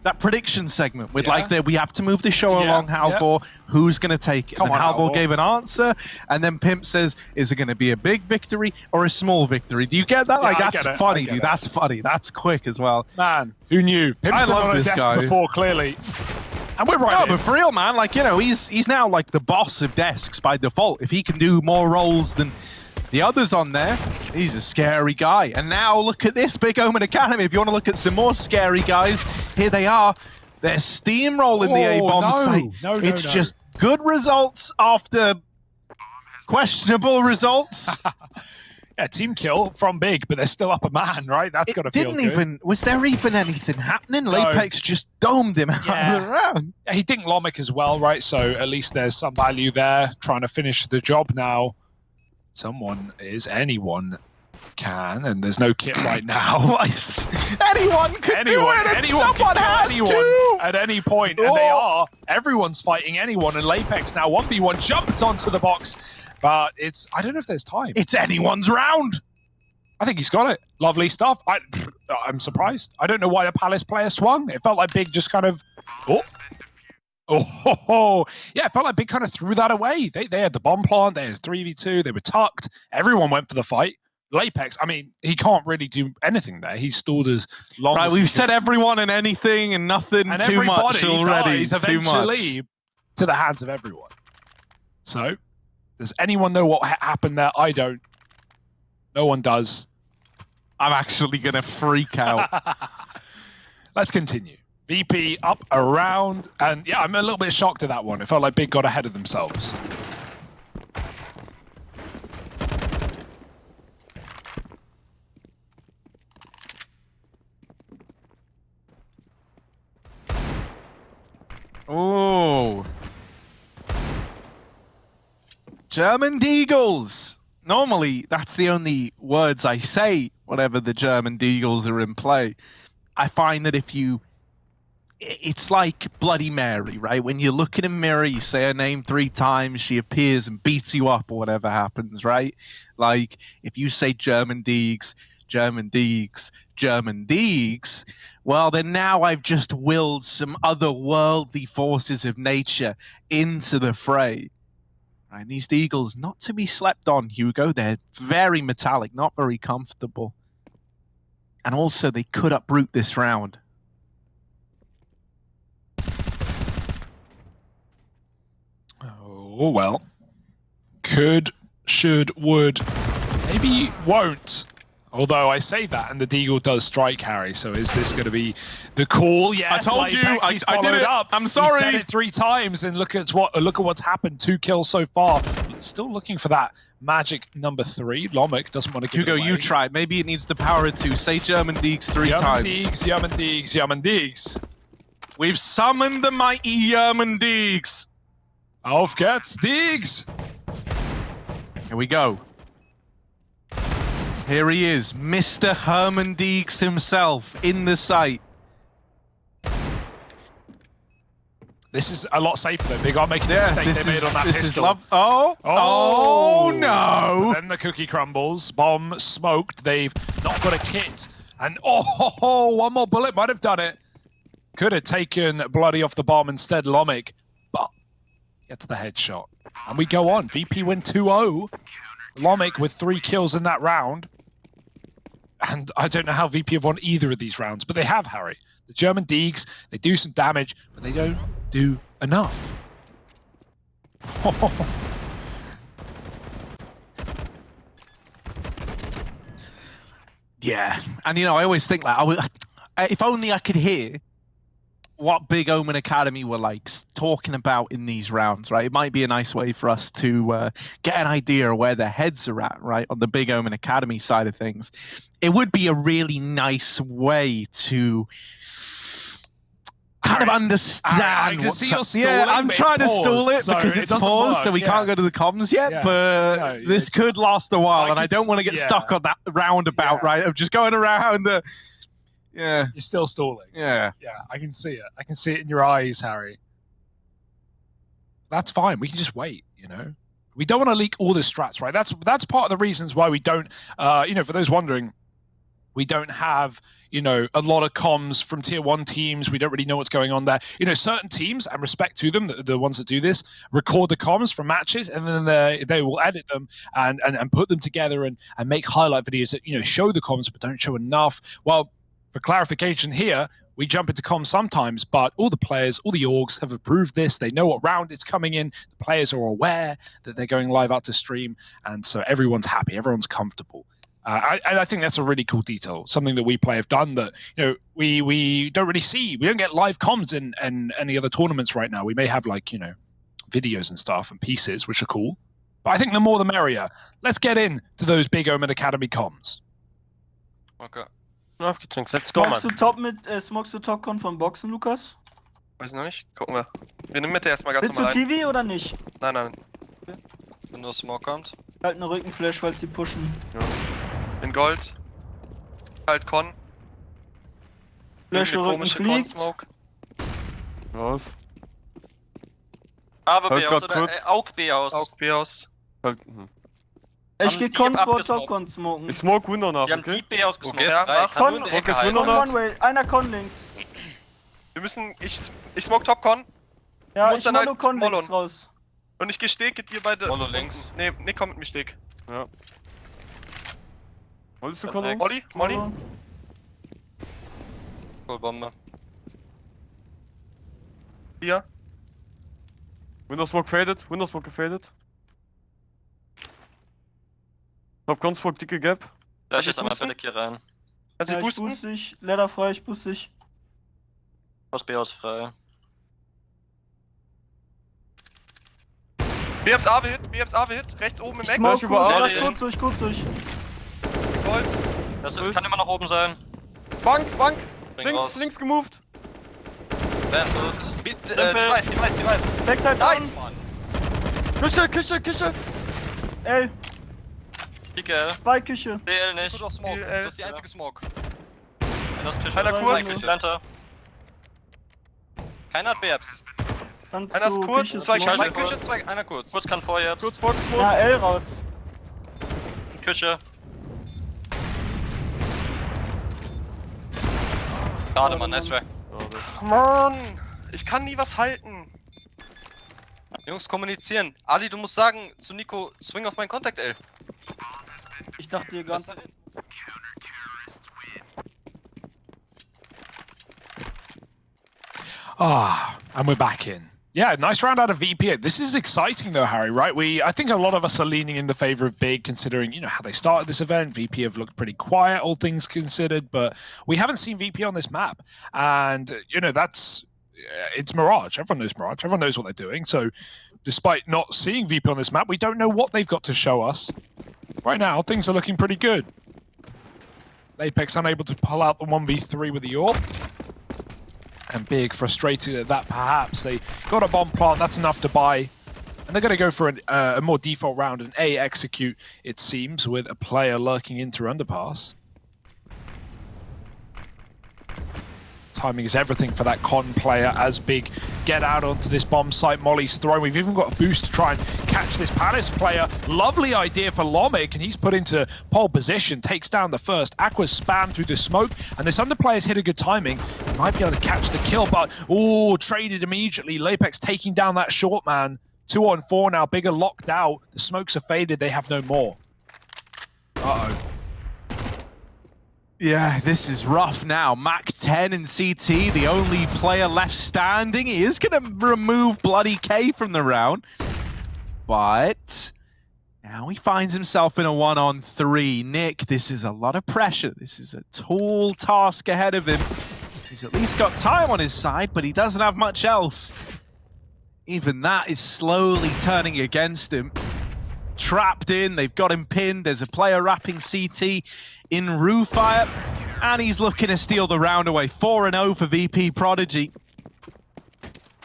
that prediction segment with like we have to move the show along, Halvor, who's going to take it? Come and on, Halvor Halvor gave an answer, and then Pimp says, is it going to be a big victory or a small victory? Do you get that? Like, that's funny, dude. That's funny. That's quick as well. Man, who knew? Pimp's been on a desk before, clearly. And we're right. No, but for real, man, like, you know, he's now like the boss of desks by default. If he can do more roles than the others on there, he's a scary guy. And now look at this Big Omen Academy. If you want to look at some more scary guys, here they are. They're steamrolling the A-bomb site. It's just good results after questionable results. Yeah, team kill from Big, but they're still up a man, right? That's got to feel good. Was there even anything happening? No. Lapex just domed him out of the round. Yeah, he dinked Lomic as well, right? So at least there's some value there, trying to finish the job now. Anyone can, and there's no kit right now. Anyone can do it, and someone has to! At any point, and they are. Everyone's fighting anyone, and Lapex now 1v1 jumped onto the box, but I don't know if there's time. It's anyone's round! I think he's got it. Lovely stuff. I'm surprised. I don't know why the Palace player swung. It felt like Big just kind of... yeah, it felt like Big kind of threw that away. They had the bomb plant, they had 3v2, they were tucked. Everyone went for the fight. Lapex, I mean, he can't really do anything there. He stalled as long as we've said everyone and anything and nothing and too much already. Dies eventually to the hands of everyone. So, does anyone know what happened there? I don't. No one does. I'm actually going to freak out. Let's continue. VP up around, and yeah, I'm a little bit shocked at that one. It felt like Big got ahead of themselves. Oh. German Deagles. Normally, that's the only words I say whenever the German Deagles are in play. I find that it's like Bloody Mary, right? When you look in a mirror, you say her name 3 times, she appears and beats you up or whatever happens, right? Like, if you say German Deags, German Deags, German Deags, well, then now I've just willed some otherworldly forces of nature into the fray. Right? These Deagles, not to be slept on, Hugo. They're very metallic, not very comfortable. And also, they could uproot this round. Oh, well. Could, should, would. Maybe won't. Although I say that, and the Deagle does strike Harry, so is this going to be the call? Yes, I told you, I did it. Up. I'm sorry. He said it 3 times, and look at what's happened. 2 kills so far. Still looking for that magic number 3. Lomic doesn't want to give Hugo, it away. you try. Maybe it needs the power of 2. Say German Deags 3 times. German Deags, German Deags. We've summoned the mighty German Deags. Auf geht's, Deags. Here we go. Here he is, Mr. Herman Deags himself in the site. This is a lot safer though. Big aren't making the mistake they made on that pistol. Oh no! But then the cookie crumbles. Bomb smoked. They've not got a kit. And one more bullet might have done it. Could have taken Bloody off the bomb instead, Lomic. But gets the headshot. And we go on. VP win 2-0. Lomic with 3 kills in that round. And I don't know how VP have won either of these rounds, but they have, Harry. The German Deags, they do some damage, but they don't do enough. Yeah, and you know, I always think like, if only I could hear what Big Omen Academy were like talking about in these rounds, right? It might be a nice way for us to get an idea of where their heads are at, right? On the Big Omen Academy side of things. It would be a really nice way to kind of understand what's up. Yeah, I'm trying to stall it because it's paused, so we can't go to the comms yet, but this could last a while, and I don't want to get stuck on that roundabout, right? Of just going around the... Yeah. You're still stalling. Yeah. Yeah, I can see it. I can see it in your eyes, Harry. That's fine. We can just wait, you know? We don't want to leak all the strats, right? That's part of the reasons why we don't, you know, for those wondering, We don't have, you know, a lot of comms from tier 1 teams. We don't really know what's going on there. You know, certain teams, and respect to them, the ones that do this, record the comms from matches, and then they will edit them and put them together and make highlight videos that, you know, show the comms but don't show enough. Well, for clarification here, we jump into comms sometimes, but all the players, all the orgs have approved this. They know what round is coming in. The players are aware that they're going live out to stream, and so everyone's happy, everyone's comfortable. I think that's a really cool detail, something that WePlay have done that, you know, we don't really see. We don't get live comms in any other tournaments right now. We may have, like, you know, videos and stuff and pieces, which are cool. But I think the more the merrier. Let's get in to those big Omen Academy comms. Okay. Aufgechunkt. Let's go, Mann. Smokst du Top-Con von Boxen, Lukas? Weiß noch nicht. Gucken wir. Wir nehmen Mitte erstmal ganz Willst du normal ein. TV oder nicht? Nein, nein. Wenn nur Smoke kommt. Halt eine Rückenflash, falls die pushen. Ja. In Gold. Halt Con. Flash Rücken fliegt. Con-Smoke. Raus. Aber Halt B grad aus oder kurz. Aug B aus. Aug B aus. Halt. Ich geh die Con vor abgesmoked. Top-Con smoken. Ich smoke Wunder nach, Wir haben okay? Deep B ausgesmoked. Okay, Ja, frei. mach. Kann nur in Con- der Ecke Con- halten. Con- Con One-Way, einer Con links. Wir müssen. Ich smoke Top Con. Ja, Muss ich dann mach halt nur Con Mollon. links raus. Und ich geh Steg, geht ihr beide. Molo links. Nee, komm mit mir Steg. Ja. Wolltest du Perfekt. Con? Molly? Cool, Bombe. Hier. Windows Smoke faded. Windows Smoke gefadet. Top Con Smoke, dicke Gap. Da Kannst ist du einmal boosten? Fnatic hier rein. Kannst du Ja, ich boosten? boost dich. Ladder frei, ich boost dich. Aus B aus frei. BM's A-Hit. Rechts oben im Eck. Smoke über A. kurz, kurz durch. Gold. Das Ist- kann immer noch oben sein. Bank! Bring raus. Links gemoved. Wer ist tot? Bitte, Simpel. die weiß. Backside Nice, down. Mann. Küche! L, PKL. bei Küche. DL nicht. Gut auf Smoke. Die, Das ist die einzige Smoke. Das ist Küche. Einer kurz. Planter. Keiner hat Babs. Kannst Einer ist du kurz, Küche zwei smoken? Eine Küche. Küche, zwei, einer kurz. Kurz kann vor jetzt. Kurz vor Smoke. Ja, L raus. Küche. Schade, Mann, nice try. Mann. Ich kann nie was halten. Jungs, kommunizieren. Ali, du musst sagen zu Nico, swing auf meinen Kontakt, ey. Ich dachte dir ganz. And we're back in. Yeah, nice round out of VP. This is exciting though, Harry, right? I think a lot of us are leaning in the favor of Big, considering, you know, how they started this event. VP have looked pretty quiet, all things considered, but we haven't seen VP on this map. And, you know, it's Mirage. Everyone knows Mirage. Everyone knows what they're doing. So despite not seeing VP on this map, we don't know what they've got to show us. Right now, things are looking pretty good. Apex unable to pull out the 1v3 with the AWP. And Big frustrated at that, perhaps. They got a bomb plant, that's enough to buy. And they're going to go for a more default round and execute, it seems, with a player lurking in through underpass. Timing is everything for that Con player as Big get out onto this bomb site. Molly's thrown. We've even got a boost to try and catch this Palace player. Lovely idea for Lomic, and he's put into pole position. Takes down the first. Aqua's spammed through the smoke, and this under player's hit a good timing. He might be able to catch the kill, but traded immediately. Lapex taking down that short man. 2-on-4 now. Big are locked out. The smokes are faded. They have no more. Uh-oh. Yeah, this is rough now. Mac 10 in CT, the only player left standing. He is going to remove Bloody K from the round. But now he finds himself in a 1-on-3. Nick, this is a lot of pressure. This is a tall task ahead of him. He's at least got time on his side, but he doesn't have much else. Even that is slowly turning against him. Trapped in, they've got him pinned. There's a player wrapping CT in Roofire, and he's looking to steal the round away. 4-0 for VP.Prodigy.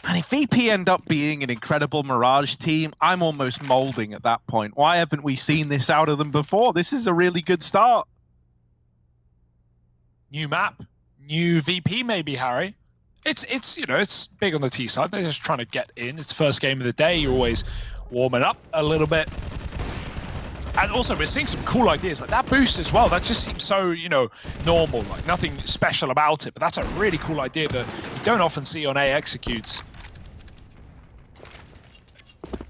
And if VP end up being an incredible Mirage team, I'm almost molding at that point. Why haven't we seen this out of them before? This is a really good start. New map, new VP maybe, Harry. It's you know, it's big on the T side. They're just trying to get in. It's first game of the day. You're always warming up a little bit. And also, we're seeing some cool ideas, like that boost as well. That just seems so, you know, normal, like nothing special about it. But that's a really cool idea that you don't often see on A executes.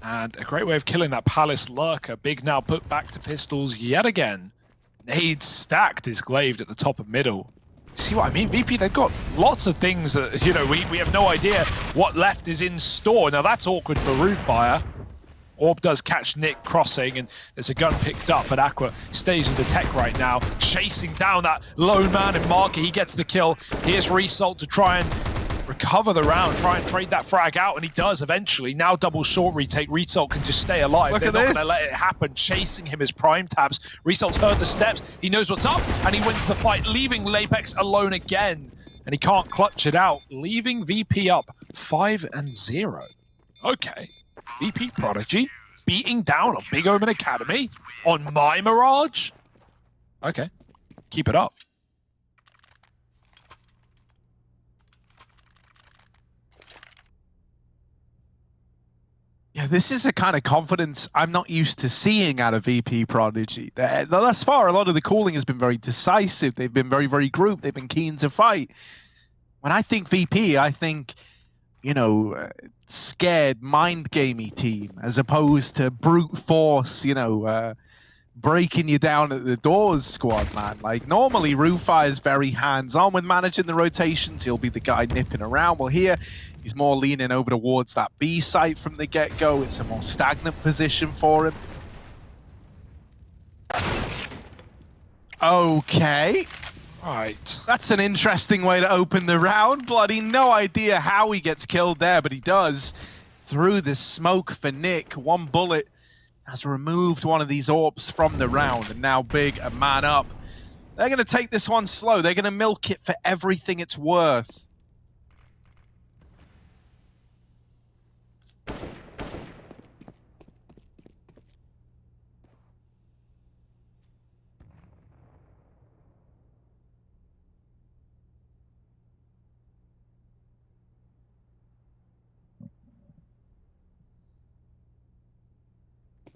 And a great way of killing that Palace lurker. Big now put back to pistols yet again. Nade stacked is glaive at the top of middle. See what I mean? VP, they've got lots of things that, you know, we have no idea what left is in store. Now that's awkward for Rootfire. Orb does catch Nick crossing, and there's a gun picked up, but Aqua stays in the tech right now, chasing down that lone man in Marker. He gets the kill. Here's Result to try and recover the round, try and trade that frag out, and he does eventually. Now double short retake. Result can just stay alive. They're not going to let it happen. Chasing him is Prime Tabs. Result's heard the steps. He knows what's up, and he wins the fight, leaving Lapex alone again. And he can't clutch it out, leaving VP up 5-0. Okay. VP.Prodigy beating down a Big Omen Academy on my Mirage? Okay, keep it up. Yeah, this is a kind of confidence I'm not used to seeing out of VP.Prodigy. Thus far, a lot of the calling has been very decisive. They've been very, very grouped. They've been keen to fight. When I think VP, I think, you know, scared, mind-gamey team, as opposed to brute force, you know, breaking you down at the doors squad, man. Like, normally, Rootfire is very hands-on with managing the rotations. He'll be the guy nipping around. Well, here, he's more leaning over towards that B site from the get-go. It's a more stagnant position for him. Okay. Right. That's an interesting way to open the round. Bloody no idea how he gets killed there, but he does. Through the smoke for Nick. One bullet has removed one of these orbs from the round, and now Big, a man up. They're going to take this one slow. They're going to milk it for everything it's worth.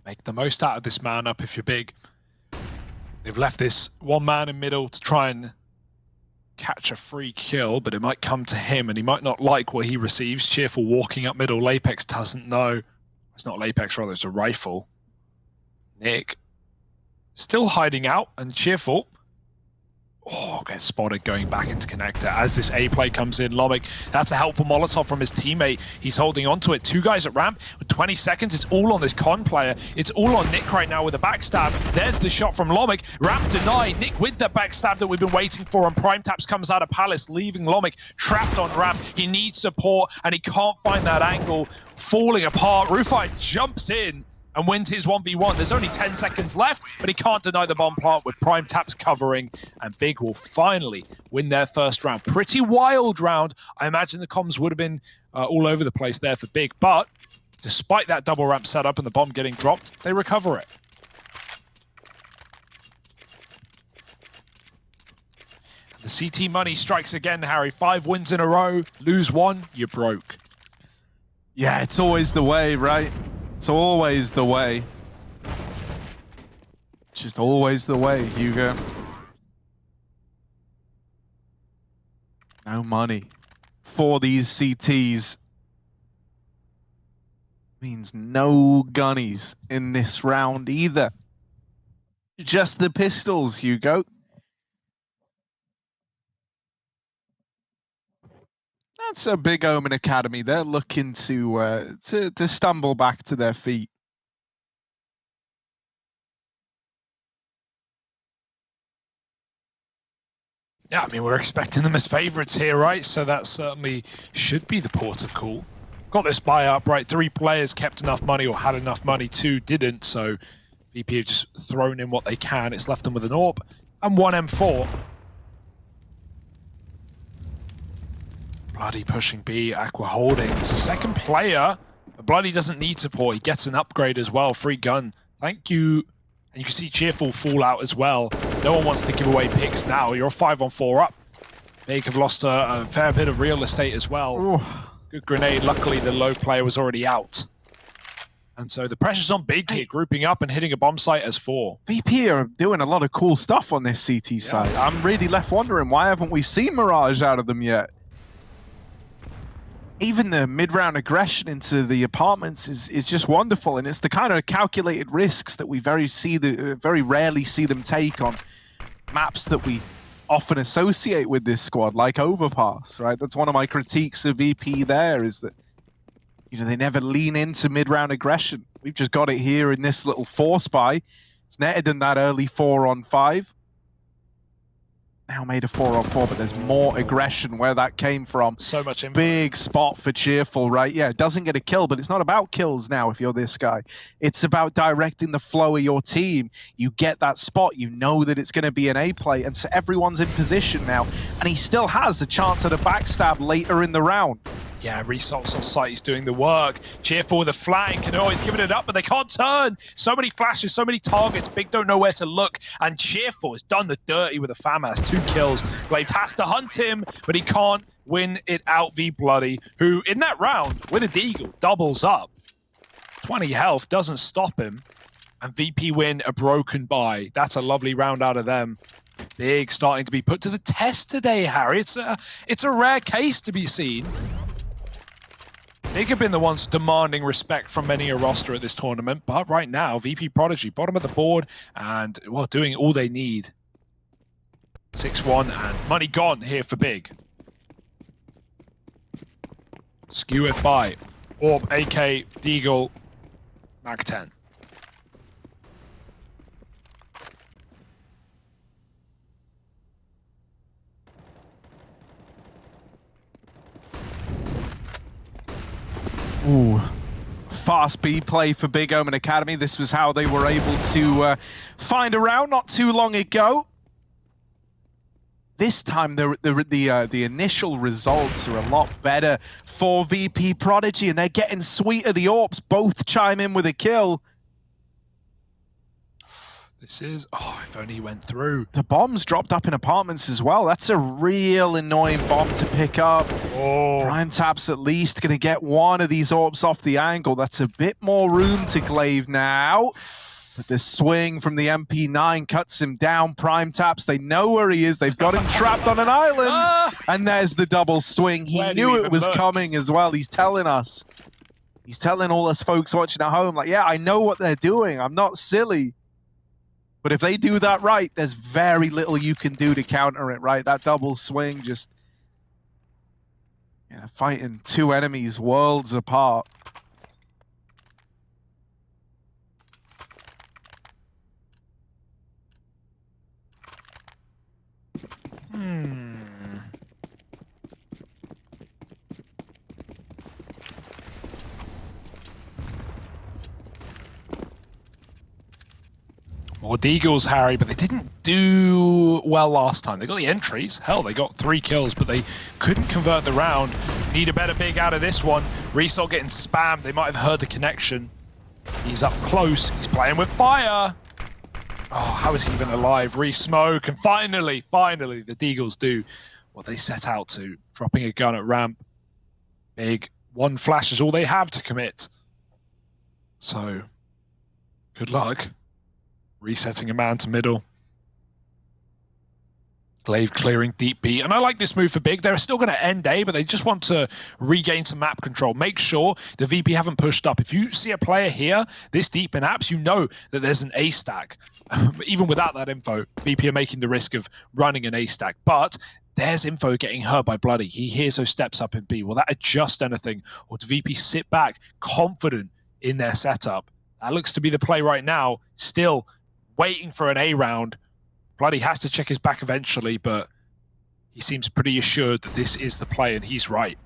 Make the most out of this man up if you're Big. They've left this one man in middle to try and catch a free kill, but it might come to him and he might not like what he receives. Cheerful walking up middle. Lapex doesn't know. It's not Lapex, rather, it's a rifle. Nick still hiding out, and Cheerful gets spotted going back into connector as this A play comes in. Lomic, that's a helpful Molotov from his teammate. He's holding on to it. Two guys at ramp with 20 seconds. It's all on this con player. It's all on Nick right now with a backstab. There's the shot from Lomic. Ramp denied. Nick with the backstab that we've been waiting for, and Prime Taps comes out of Palace, leaving Lomic trapped on ramp. He needs support, and he can't find that angle. Falling apart. Rootfire jumps in and wins his 1v1. There's only 10 seconds left, but he can't deny the bomb plant with Prime Taps covering, and Big will finally win their first round. Pretty wild round. I imagine the comms would have been all over the place there for Big, but despite that double ramp setup and the bomb getting dropped, they recover it. The CT money strikes again, Harry. 5 wins in a row. Lose one, you're broke. Yeah, it's always the way, right? It's always the way. Just always the way, Hugo. No money for these CTs. Means no gunnies in this round either. Just the pistols, Hugo. That's a Big Omen Academy. They're looking to stumble back to their feet. Yeah, I mean, we're expecting them as favorites here, right? So that certainly should be the port of call. Got this buy up, right? 3 players kept enough money or had enough money, 2 didn't. So VP have just thrown in what they can. It's left them with an AWP and 1 M4. Bloody pushing B, Aqua holding. It's the second player. But Bloody doesn't need support. He gets an upgrade as well. Free gun. Thank you. And you can see Cheerful fall out as well. No one wants to give away picks now. You're 5-on-4 up. Big have lost a fair bit of real estate as well. Ooh. Good grenade. Luckily, the low player was already out. And so the pressure's on Big here, grouping up and hitting a bomb site as 4. VP are doing a lot of cool stuff on this CT side. I'm really left wondering, why haven't we seen Mirage out of them yet? Even the mid-round aggression into the apartments is just wonderful, and it's the kind of calculated risks that we very rarely see them take on maps that we often associate with this squad, like Overpass, right? That's one of my critiques of VP there, is that, you know, they never lean into mid-round aggression. We've just got it here in this little force buy. It's netted in that early 4-on-5. Now made a 4-on-4, but there's more aggression where that came from. So much impact. Big spot for Cheerful, right? Yeah, it doesn't get a kill, but it's not about kills now if you're this guy. It's about directing the flow of your team. You get that spot, you know that it's going to be an A play, and so everyone's in position now. And he still has a chance at a backstab later in the round. Yeah, Resol's on site, he's doing the work. Cheerful with a flank, and he's giving it up, but they can't turn. So many flashes, so many targets. Big don't know where to look, and Cheerful has done the dirty with a FAMAS. 2 kills. Glaive has to hunt him, but he can't win it out. V.Prodigy, who in that round, with a deagle, doubles up. 20 health, doesn't stop him. And VP win a broken buy. That's a lovely round out of them. Big starting to be put to the test today, Harry. It's a rare case to be seen. Big have been the ones demanding respect from many a roster at this tournament, but right now, VP.Prodigy, bottom of the board, and, well, doing all they need. 6-1, and money gone here for Big. Skew it by Orb, AK, Deagle, Mag 10. Ooh, fast B play for Big Omen Academy. This was how they were able to find a round not too long ago. This time, the initial results are a lot better for VP.Prodigy, and they're getting sweeter. The AWPs both chime in with a kill. This is... Oh, if only he went through. The bombs dropped up in apartments as well. That's a real annoying bomb to pick up. Oh. Primetap's at least going to get one of these AWPs off the angle. That's a bit more room to Glaive now. But the swing from the MP9 cuts him down. Primetap's, they know where he is. They've got him trapped on an island. And there's the double swing. He knew it was coming as well. He's telling us. He's telling all us folks watching at home, like, yeah, I know what they're doing. I'm not silly. But if they do that right, there's very little you can do to counter it, right? That double swing just, you know, fighting 2 enemies worlds apart. More Deagles, Harry, but they didn't do well last time. They got the entries. Hell, they got 3 kills, but they couldn't convert the round. Need a better Big out of this one. Resol getting spammed. They might have heard the connection. He's up close. He's playing with fire. Oh, how is he even alive? Re-smoke, and finally, the Deagles do what they set out to. Dropping a gun at ramp. Big. 1 flash is all they have to commit. So, good luck. Resetting a man to middle. Glaive clearing deep B. And I like this move for Big. They're still going to end A, but they just want to regain some map control. Make sure the VP haven't pushed up. If you see a player here this deep in apps, you know that there's an A stack. Even without that info, VP are making the risk of running an A stack. But there's info getting hurt by Bloody. He hears those steps up in B. Will that adjust anything? Or do VP sit back confident in their setup? That looks to be the play right now. Still waiting for an A round. Bloody has to check his back eventually, but he seems pretty assured that this is the play, and he's right.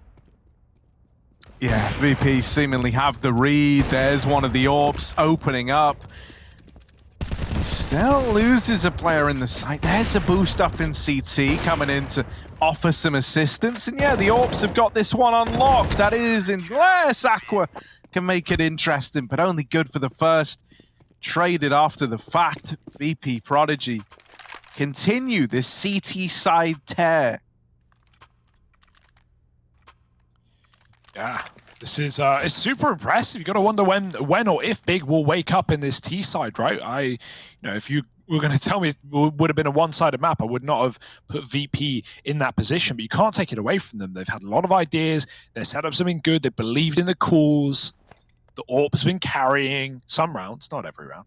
Yeah, VP seemingly have the read. There's one of the AWPs opening up. He still loses a player in the site. There's a boost up in CT coming in to offer some assistance. And yeah, the AWPs have got this one unlocked. That is, unless Aqua can make it interesting, but only good for the first. Traded after the fact. VP.Prodigy continue this CT side tear. Yeah, This is it's super impressive. You got to wonder when or if Big will wake up in this T side, right? If you were going to tell me it would have been a one-sided map, I would not have put VP in that position. But you can't take it away from them. They've had a lot of ideas. Their setups have been good. They believed in the calls. The AWP has been carrying some rounds, not every round.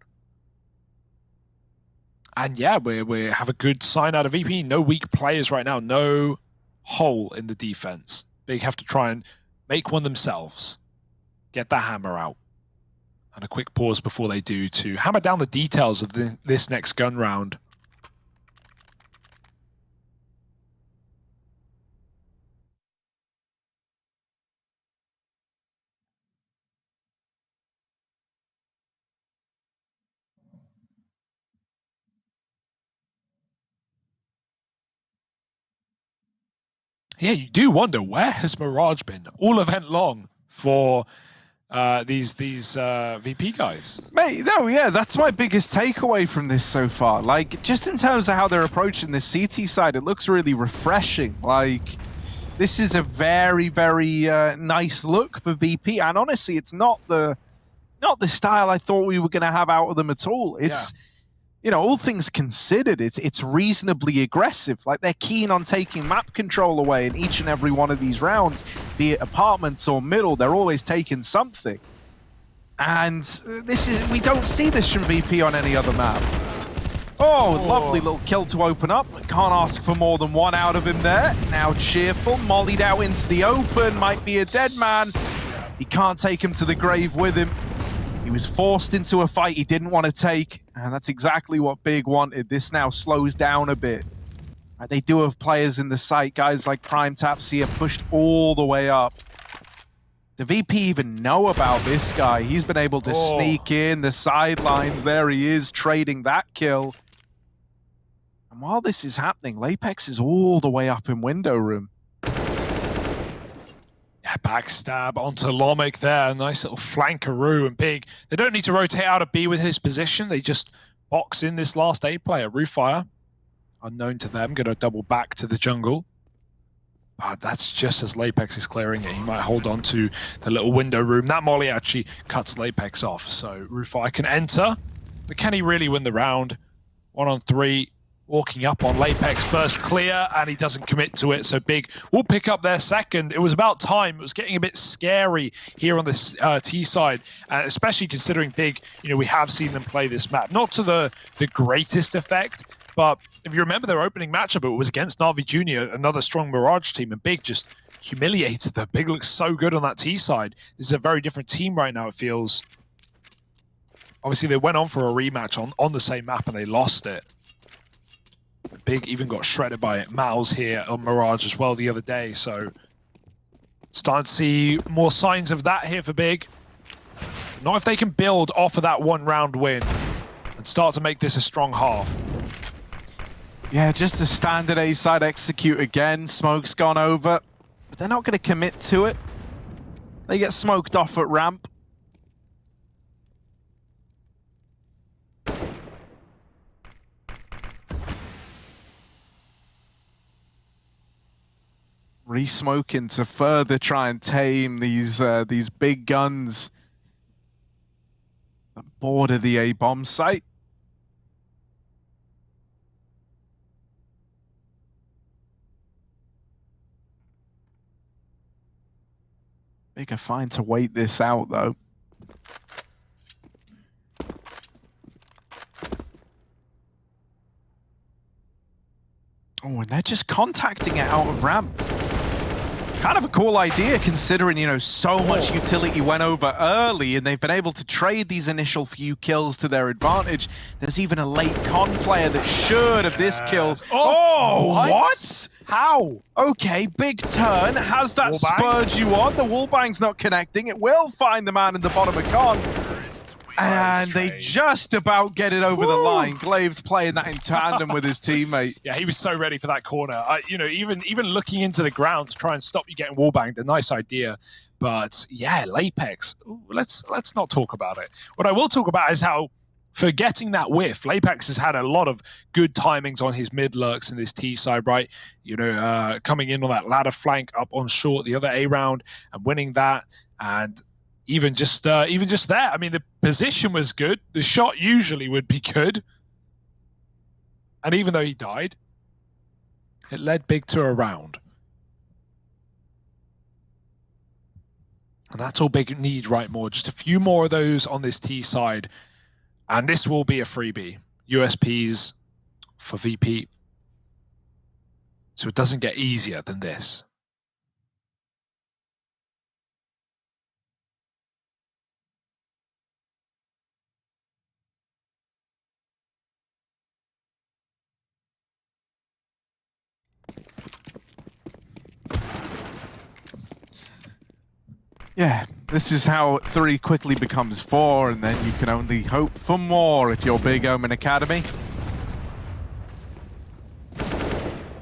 And yeah, we have a good sign out of VP. No weak players right now. No hole in the defense. Big have to try and make one themselves. Get the hammer out. And a quick pause before they do to hammer down the details of this next gun round. Yeah, you do wonder, where has Mirage been all event long for these VP guys? Mate, no, yeah, that's my biggest takeaway from this so far. Like, just in terms of how they're approaching this CT side, it looks really refreshing. Like, this is a very, very nice look for VP, and honestly, it's not the style I thought we were going to have out of them at all. It's, you know, all things considered, it's reasonably aggressive. Like, they're keen on taking map control away in each and every one of these rounds, be it apartments or middle, they're always taking something. And we don't see this from VP on any other map. Oh, lovely little kill to open up. Can't ask for more than one out of him there. Now Cheerful, mollied out into the open, might be a dead man. He can't take him to the grave with him. He was forced into a fight he didn't want to take, and that's exactly what Big wanted. This now slows down a bit. They do have players in the site, guys like Prime Taps here, pushed all the way up. The VP even know about this guy. He's been able to sneak in the sidelines. There he is, trading that kill. And while this is happening, Lapex is all the way up in window room. Yeah, backstab onto Lomic there. Nice little flankaroo, and Big. They don't need to rotate out of B with his position. They just box in this last A player. Roofire, unknown to them, going to double back to the jungle. But that's just as Lapex is clearing it. He might hold on to the little window room. That molly actually cuts Lapex off. So Roofire can enter. But can he really win the round? 1 on 3. Walking up on Lapex, first clear, and he doesn't commit to it. So Big will pick up their second. It was about time. It was getting a bit scary here on this T side, especially considering Big, you know, we have seen them play this map. Not to the greatest effect, but if you remember their opening matchup, it was against Na'Vi Jr., another strong Mirage team, and Big just humiliated them. Big looks so good on that T side. This is a very different team right now, it feels. Obviously, they went on for a rematch on the same map, and they lost it. Big even got shredded by mouz here on Mirage as well the other day, so starting to see more signs of that here for Big. Not if they can build off of that 1 round win and start to make this a strong half. Yeah, just the standard A side execute again. Smoke's gone over, but they're not going to commit to it. They get smoked off at ramp. Re-smoking to further try and tame these big guns that border the A-bomb site. Big are fine to wait this out though. Oh, and they're just contacting it out of ramp. Kind of a cool idea considering, you know, so much utility went over early and they've been able to trade these initial few kills to their advantage. There's even a late con player that should have this kill. Oh, what? How? Okay, Big turn. Has that spurred you on? The wallbang's not connecting. It will find the man in the bottom of con. And they just about get it over the line. Glave's playing that in tandem with his teammate. Yeah, he was so ready for that corner. You know, even looking into the ground to try and stop you getting wallbanged, a nice idea. But yeah, Lapex, let's not talk about it. What I will talk about is how for getting that whiff. Lapex has had a lot of good timings on his mid lurks in this T side, right? You know, coming in on that ladder flank up on short, the other A round, and winning that. And even just there, I mean, the position was good. The shot usually would be good. And even though he died, it led Big to a round. And that's all Big needs right more. Just a few more of those on this T side. And this will be a freebie. USPs for VP. So it doesn't get easier than this. Yeah, this is how 3 quickly becomes 4, and then you can only hope for more if you're Big Omen Academy.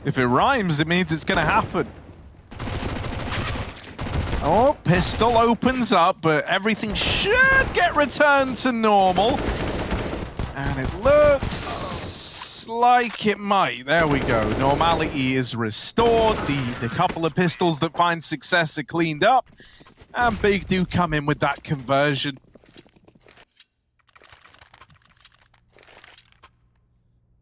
If it rhymes, it means it's going to happen. Oh, pistol opens up, but everything should get returned to normal. And it looks like it might. There we go. Normality is restored. The couple of pistols that find success are cleaned up. And Big do come in with that conversion.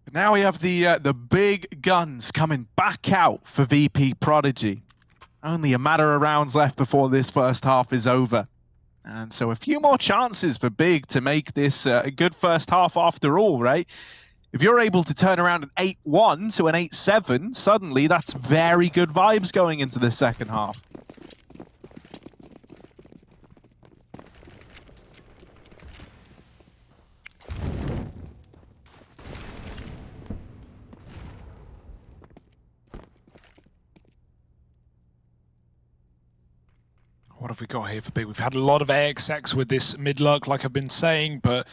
But now we have the big guns coming back out for VP.Prodigy. Only a matter of rounds left before this first half is over. And so a few more chances for Big to make this a good first half after all, right? If you're able to turn around an 8-1 to an 8-7, suddenly that's very good vibes going into the second half. What have we got here for Big? We've had a lot of AXX with this mid lurk, like I've been saying, but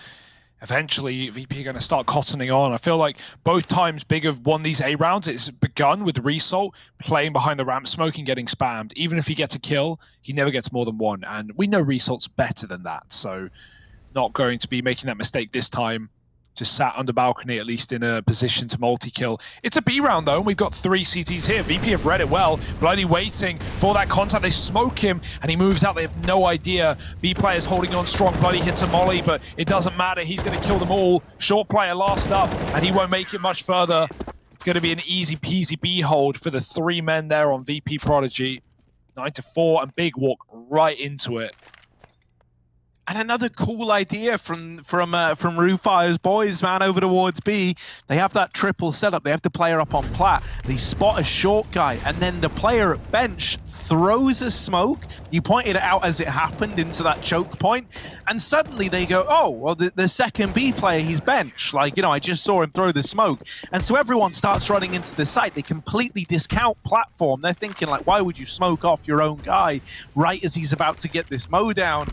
eventually VP are going to start cottoning on. I feel like both times Big have won these A rounds, it's begun with Result playing behind the ramp smoke and getting spammed. Even if he gets a kill, he never gets more than one. And we know Result's better than that, so not going to be making that mistake this time. Just sat under balcony, at least in a position to multi-kill. It's a B round though, and we've got 3 CTs here. VP have read it well. Bloody waiting for that contact. They smoke him, and he moves out. They have no idea. B player's holding on strong. Bloody hits a molly, but it doesn't matter. He's going to kill them all. Short player last up, and he won't make it much further. It's going to be an easy peasy B hold for the 3 men there on VP.Prodigy. 9-4, and Big walk right into it. And another cool idea from Rufire's boys, man, over towards B. They have that triple setup. They have the player up on plat. They spot a short guy, and then the player at bench throws a smoke. You pointed it out as it happened into that choke point, and suddenly they go, oh, well, the second B player, he's bench. Like, you know, I just saw him throw the smoke. And so everyone starts running into the site. They completely discount platform. They're thinking, like, why would you smoke off your own guy right as he's about to get this mow down?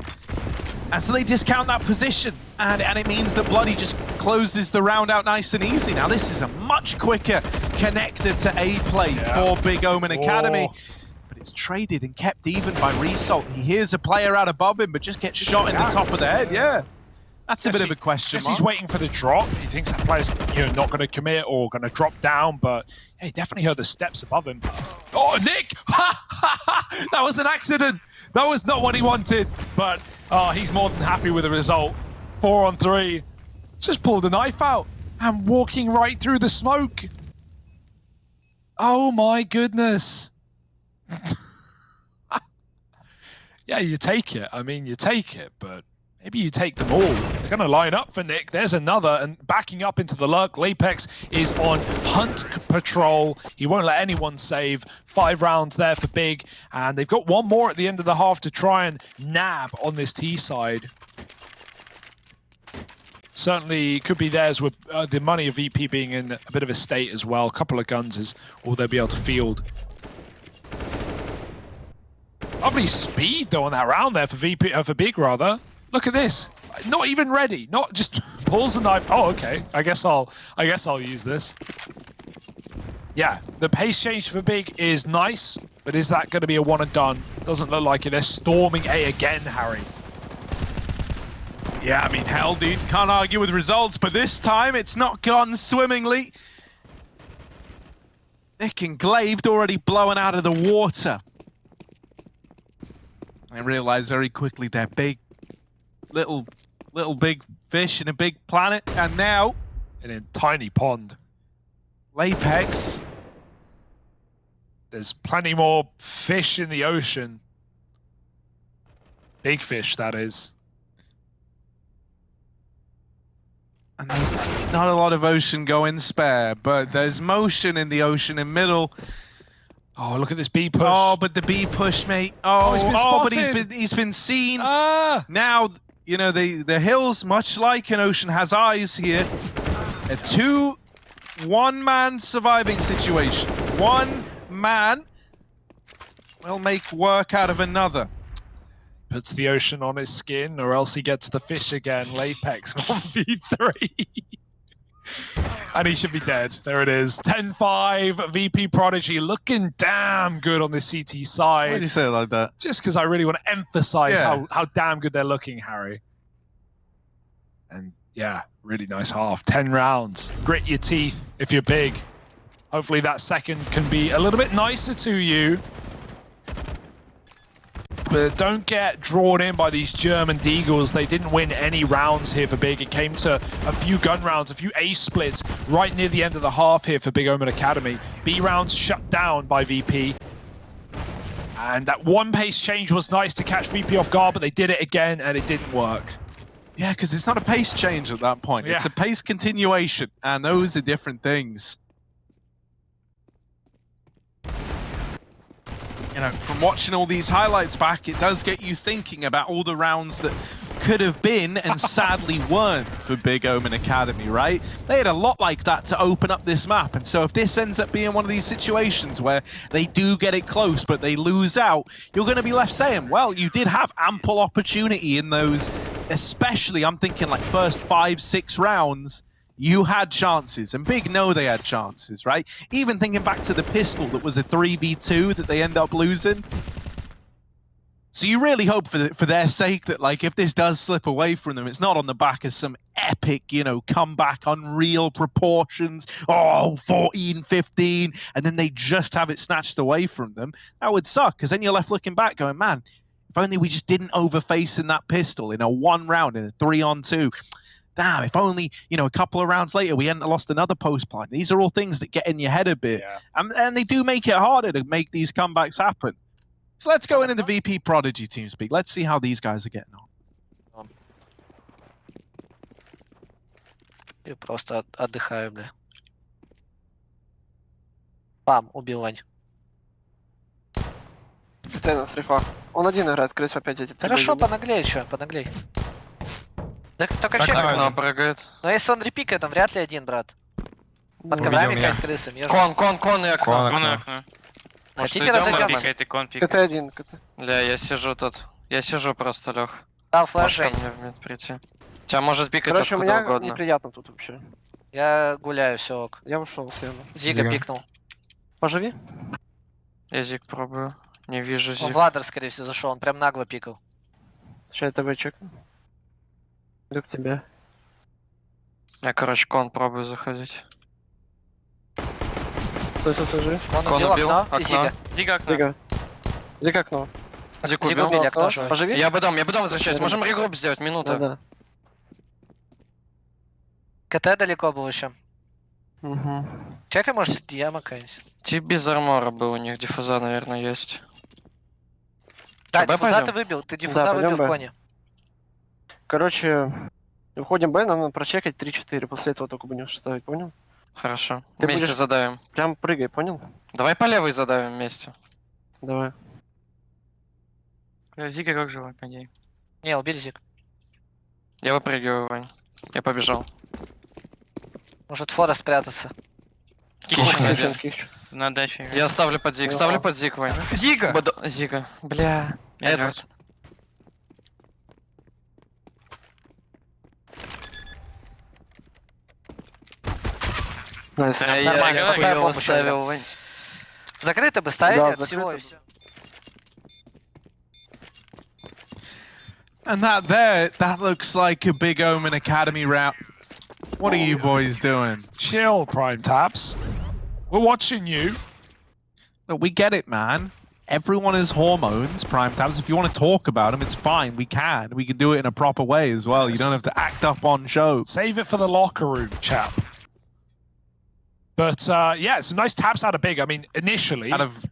And so they discount that position, and it means that Bloody just closes the round out nice and easy. Now this is a much quicker connector to A play for Big Omen Academy. But it's traded and kept even by Result. He hears a player out above him, but just gets shot in the top of the head. Yeah, that's a bit of a question mark. He's waiting for the drop. He thinks that player's not going to commit or going to drop down, but yeah, he definitely heard the steps above him. Oh, Nick! That was an accident. That was not what he wanted, but he's more than happy with the result. 4 on 3. Just pulled a knife out and walking right through the smoke. Oh my goodness. Yeah, you take it. I mean, you take it, but maybe you take them all. They're going to line up for Nick. There's another, and backing up into the lurk. Lapex is on hunt patrol. He won't let anyone save. 5 rounds there for Big, and they've got 1 more at the end of the half to try and nab on this T side. Certainly could be theirs with the money of VP being in a bit of a state as well. A couple of guns is all they'll be able to field. Lovely speed though on that round there for VP, for Big rather. Look at this. Not even ready. Not just pulls the knife. Oh, okay. I guess I'll use this. Yeah, the pace change for Big is nice, but is that going to be a one and done? Doesn't look like it. They're storming A again, Harry. Yeah, I mean, hell, dude, can't argue with results, but this time it's not gone swimmingly. Nick and Glaive already blowing out of the water. I realize very quickly they're big, little big fish in a big planet, and now In a tiny pond. Apex. There's plenty more fish in the ocean. Big fish, that is. And there's not a lot of ocean going spare, but there's motion in the ocean in middle. Oh, look at this B push. Oh, but the B push, mate. Oh, he's been but spotted. he's been seen. Ah! Now, you know, the hills, much like an ocean, has eyes here. A 2-1-man surviving situation. One man will make work out of another. Puts the ocean on his skin, or else he gets the fish again. Lapex 1v3. And he should be dead. There it is. 10-5, VP.Prodigy looking damn good on the CT side. Why did you say it like that? Just because I really want to emphasize Yeah. how damn good they're looking, Harry. And yeah, really nice half. 10 rounds. Grit your teeth if you're big. Hopefully that second can be a little bit nicer to you. But don't get drawn in by these German Deagles. They didn't win any rounds here for Big. It came to a few gun rounds, a few A splits right near the end of the half here for Big Omen Academy. B rounds shut down by VP. And that one pace change was nice to catch VP off guard, but they did it again and it didn't work. Yeah, because it's not a pace change at that point. Yeah. It's a pace continuation, and those are different things. You know, from watching all these highlights back, it does get you thinking about all the rounds that could have been and sadly weren't for Big Omen Academy, right? They had a lot like that to open up this map, and so if this ends up being one of these situations where they do get it close but they lose out, you're going to be left saying, well, you did have ample opportunity in those, especially I'm thinking like first 5-6 rounds. You had chances, and Big know they had chances, right? Even thinking back to the pistol that was a 3v2 that they end up losing. So you really hope for their sake that, like, if this does slip away from them, it's not on the back of some epic, you know, comeback, unreal proportions. Oh, 14-15, and then they just have it snatched away from them. That would suck, because then you're left looking back going, man, if only we just didn't overface in that pistol in a 1 round, in a 3-on-2. Damn, if only, you know, a couple of rounds later we hadn't lost another post plan. These are all things that get in your head a bit. Yeah. And they do make it harder to make these comebacks happen. So let's go into the VP.Prodigy team speak. Let's see how these guys are getting on. И просто отдыхаю, бля. Пам, убил Вань. Ты на стрифах. Он один играет, скорее всего, опять эти три. Хорошо, понаглей, чё, понаглей. Да только Так, чек. окно прыгает. Но если он репикает, он вряд ли один, брат. Под коврами кать крысы, мне же. Кон и окно. Кон и окно. Хотите Идём, разойдёмся? пикает и кон пикает. КТ-1, КТ. Бля, я сижу тут. Я сижу просто, Лёх. Дал флеш, Можешь ко Жень. мне в мид прийти? Тебя может пикать Короче, у откуда меня угодно. неприятно тут вообще. Я гуляю, все ок. Я ушел сильно. Зига пикнул. Поживи. Я зиг пробую. Не вижу Он зиг. в ладер, скорее всего, зашел, он прям нагло пикал. Сейчас я ТВ чекну. Иду к тебе. Я, короче, кон пробую заходить. Стой, жив. Он Кон убил убил, окно и окно. Зига. Дига окно. Дига. Дига окно. Зиг Зига убил. убили окно же. Поживи. Я бы дом возвращаюсь. Можем регруп сделать, минута. Да. КТ далеко был еще. Угу. Чекай, может, яма какая-нибудь. Тип без армора был у них, диффуза, наверное, есть. Да, Б диффуза пойдем? ты выбил, ты диффуза Да, выбил пойдем в Б. коне. Короче, выходим Б, нам надо прочекать 3-4, после этого только будем ставить, понял? Хорошо. Ты Вместе будешь- задавим. Прям прыгай, понял? Давай по левой задавим вместе. Давай. Дига как живой, по идее. Не, убили Зиг. Я выпрыгиваю, Вань. Я побежал. Может, Фора спрятаться. Кич. На даче. Я ставлю под зиг, Вань. Зига! Зига. Бля. Эдвард. Найс. Да, Нормально, я поставь его бомбу, ставил, Вань. Закрыто бы ставили Да, от всего. закрыто. и всё. And that looks like a Big Omen Academy route. What are you boys doing? Chill, Prime Tabs. We're watching you. Look, we get it, man. Everyone is hormones, Prime Tabs. If you want to talk about them, it's fine. We can. We can do it in a proper way as well. Yes. You don't have to act up on show. Save it for the locker room, chap. But yeah, some nice taps out of Big. I mean, initially, Out of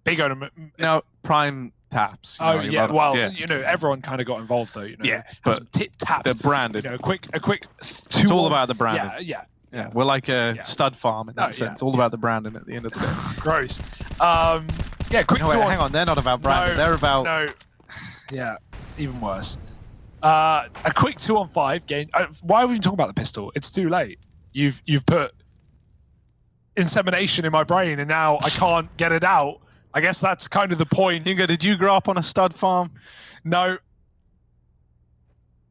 Big Omen. no Prime Taps. Oh yeah, well, you know, everyone kind of got involved though. You know, Yeah, Had but some tip taps. they're branded. You know, a quick. It's all about the branding. Yeah. We're like a stud farm in that Oh, sense. yeah, All about the branding at the end of the day. Gross. Yeah, quick. No, wait, hang on. They're not about branding. They're about. No. Yeah, even worse. A quick 2-on-5 game. Why are we even talking about the pistol? It's too late. You've put insemination in my brain, and now I can't get it out. I guess that's kind of the point. Hugo, did you grow up on a stud farm? No.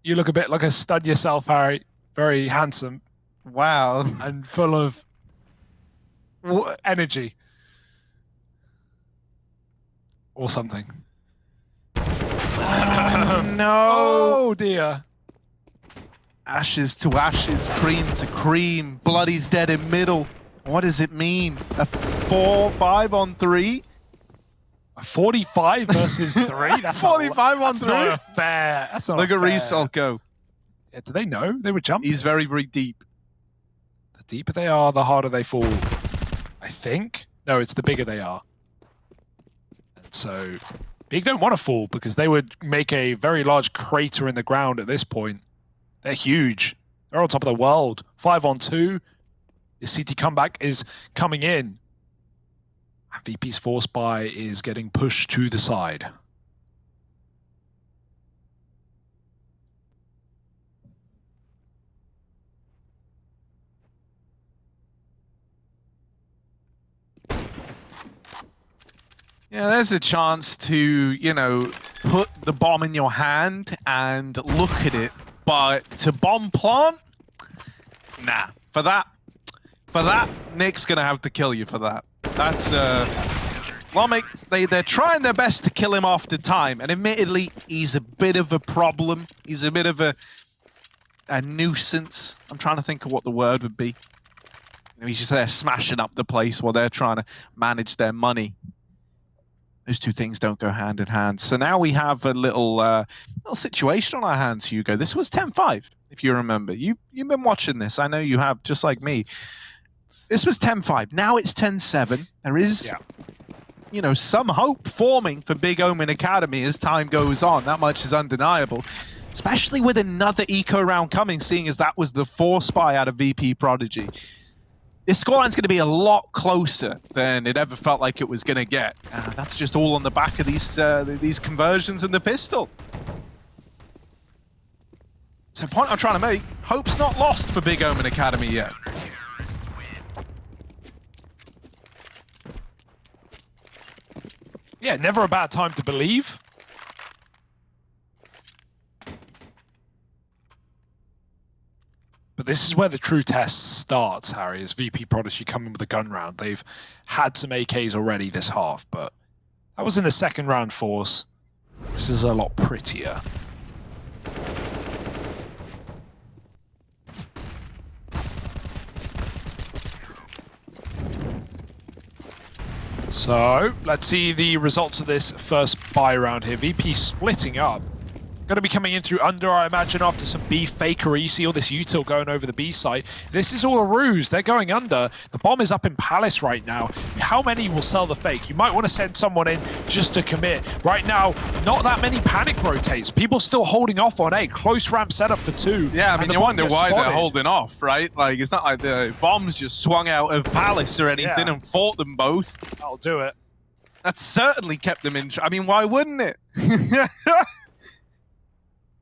You look a bit like a stud yourself, Harry. Very handsome Wow. and full of energy. Or something. No. Oh dear. Ashes to ashes, cream to cream. Bloody's dead in middle. What does it mean? A 4-5-on-3? 45 versus 3? That's 45 on that's 3? not fair. That's not Look at fair. Result go. Yeah, do they know? They were jumping. He's very, very deep. The deeper they are, the harder they fall. I think. No, it's the bigger they are. And so, Big don't want to fall because they would make a very large crater in the ground at this point. They're huge. They're on top of the world. 5-on-2. The CT comeback is coming in. VP's force buy is getting pushed to the side. Yeah, there's a chance to, you know, put the bomb in your hand and look at it, but to bomb plant? Nah. For that, Nick's gonna have to kill you for that. That's, Lomik, they're trying their best to kill him after time, and admittedly, he's a bit of a problem. He's a bit of a nuisance. I'm trying to think of what the word would be. He's just there smashing up the place while they're trying to manage their money. Those two things don't go hand in hand. So now we have a little situation on our hands, Hugo. This was 10-5, if you remember. You've been watching this. I know you have, just like me. This was 10-5. Now it's 10-7. There is, you know, some hope forming for Big Omen Academy as time goes on. That much is undeniable. Especially with another eco round coming, seeing as that was the 4 spy out of VP.Prodigy. This scoreline's going to be a lot closer than it ever felt like it was going to get. That's just all on the back of these conversions in the pistol. So the point I'm trying to make, hope's not lost for Big Omen Academy yet. Yeah, never a bad time to believe. But this is where the true test starts, Harry, is VP.Prodigy coming with a gun round. They've had some AKs already this half, but that was in the second round force. This is a lot prettier. So, let's see the results of this first buy round here. VP splitting up. Going to be coming in through under, I imagine, after some B fakery. You see all this util going over the B site. This is all a ruse. They're going under. The bomb is up in Palace right now. How many will sell the fake? You might want to send someone in just to commit. Right now, not that many panic rotates. People still holding off on A. Close ramp setup for 2. Yeah, I mean, you wonder why spotted. they're holding off, right? Like, it's not like the bombs just swung out of Palace or anything and fought them both. I'll do it. That certainly kept them in. I mean, why wouldn't it?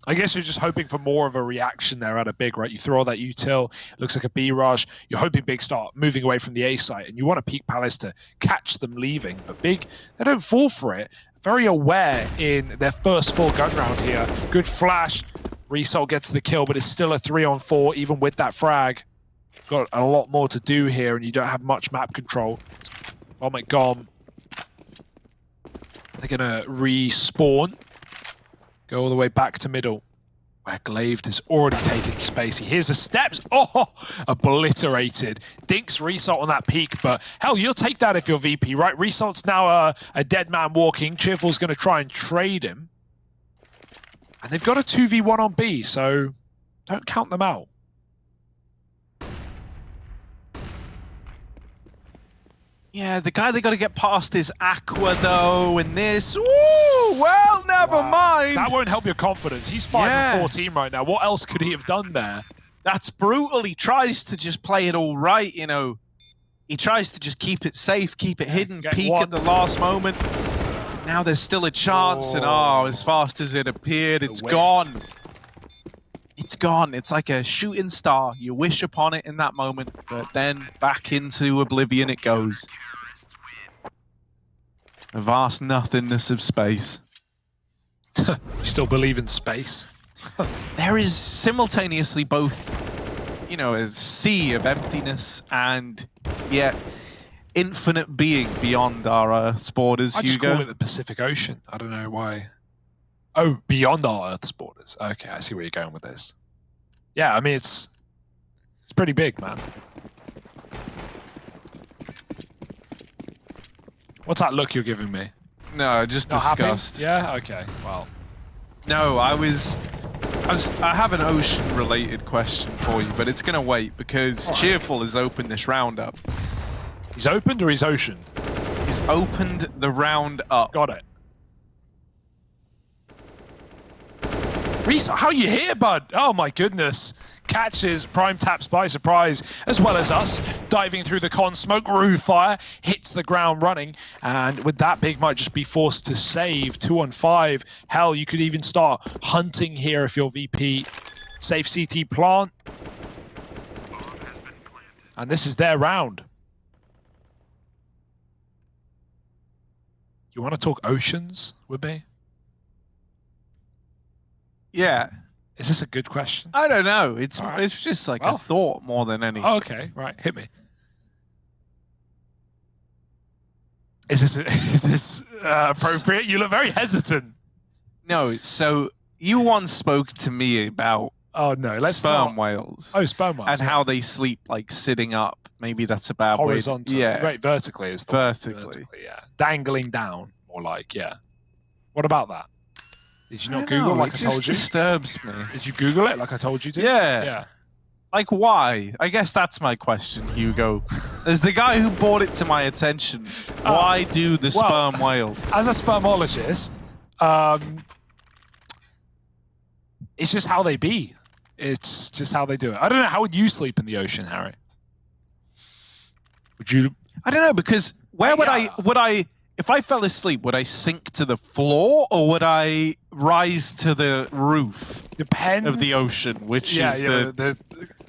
I guess you're just hoping for more of a reaction there out of Big, right? You throw all that util, looks like a B rush. You're hoping Big start moving away from the A site, and you want to peek Palace to catch them leaving. But Big, they don't fall for it. Very aware in their first full gun round here. Good flash. Result gets the kill, but it's still a 3-on-4, even with that frag. Got a lot more to do here, and you don't have much map control. Oh my god. They're going to respawn. Go all the way back to middle, where Glaved has already taken space. He hears the steps. Oh, obliterated. Dinks result on that peak, but hell, you'll take that if you're VP, right? Result's now a dead man walking. Cheerful's going to try and trade him. And they've got a 2v1 on B, so don't count them out. Yeah, the guy they got to get past is Aqua, though, in this. Ooh, well, never mind. That won't help your confidence. He's 5-14 right now. What else could he have done there? That's brutal. He tries to just play it all right, you know. He tries to just keep it safe, keep it hidden, peek at the last moment. Now there's still a chance, and as fast as it appeared, it's gone. It's gone. It's like a shooting star. You wish upon it in that moment, but then back into oblivion it goes. A vast nothingness of space. You still believe in space? There is simultaneously both, you know, a sea of emptiness and yet infinite being beyond our Earth's borders. I just call it the Pacific Ocean. I don't know why. Oh, beyond our Earth's borders. Okay, I see where you're going with this. Yeah, I mean, it's pretty big, man. What's that look you're giving me? No, just Not disgust. happy? Yeah, okay, well. No, I have an ocean-related question for you, but it's going to wait because Cheerful has opened this round up. He's opened or he's oceaned? He's opened the round up. Got it. Reese, how you here, bud? Oh my goodness. Catches Prime Taps by surprise, as well as us. Diving through the con smoke, roof fire, hits the ground running. And with that, Big might just be forced to save 2 on 5. Hell, you could even start hunting here if you're VP. Safe CT plant. And this is their round. You want to talk oceans with me? Yeah. Is this a good question? I don't know. It's All right. it's just like a thought more than anything. Oh, okay, right. Hit me. Is this appropriate? You look very hesitant. No, so you once spoke to me about sperm whales. Oh, sperm whales. And how they sleep like sitting up. Maybe that's a bad horizontal. way. Yeah. Right, vertically is the vertically, yeah. Dangling down, more like, yeah. What about that? Did you not Google like I told you? It just disturbs me. Did you Google it like I told you to? Yeah. Yeah. Like, why? I guess that's my question, Hugo. As the guy who brought it to my attention, why do the sperm whales? As a spermologist, it's just how they be. It's just how they do it. I don't know. How would you sleep in the ocean, Harry? Would you? I don't know, because where would I, if I fell asleep, would I sink to the floor or would I rise to the roof? Depends. Of the ocean, which is the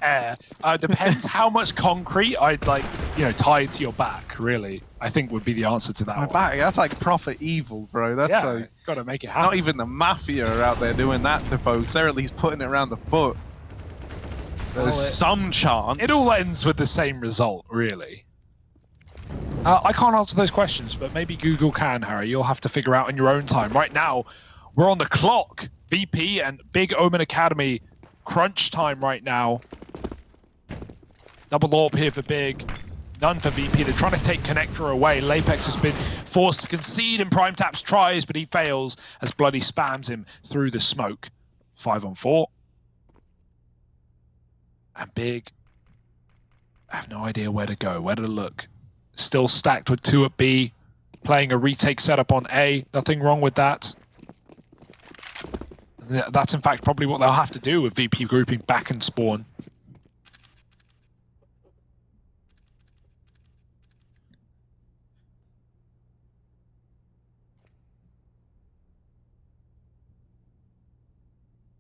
air. Depends how much concrete I'd tie to your back, really. I think would be the answer to that. My back, that's like proper evil, bro. That's like, gotta make it happen. Not even the mafia are out there doing that to folks. They're at least putting it around the foot. There's some chance. It all ends with the same result, really. I can't answer those questions, but maybe Google can, Harry. You'll have to figure out in your own time. Right now, we're on the clock. VP and Big Omen Academy, crunch time right now. Double AWP here for Big, none for VP. They're trying to take Connector away. Lapex has been forced to concede, and Prime Taps tries, but he fails as Bloody spams him through the smoke. 5 on 4. And Big, I have no idea where to go, where to look. Still stacked with 2 at B, playing a retake setup on A. Nothing wrong with that. That's in fact probably what they'll have to do with VP grouping back and spawn.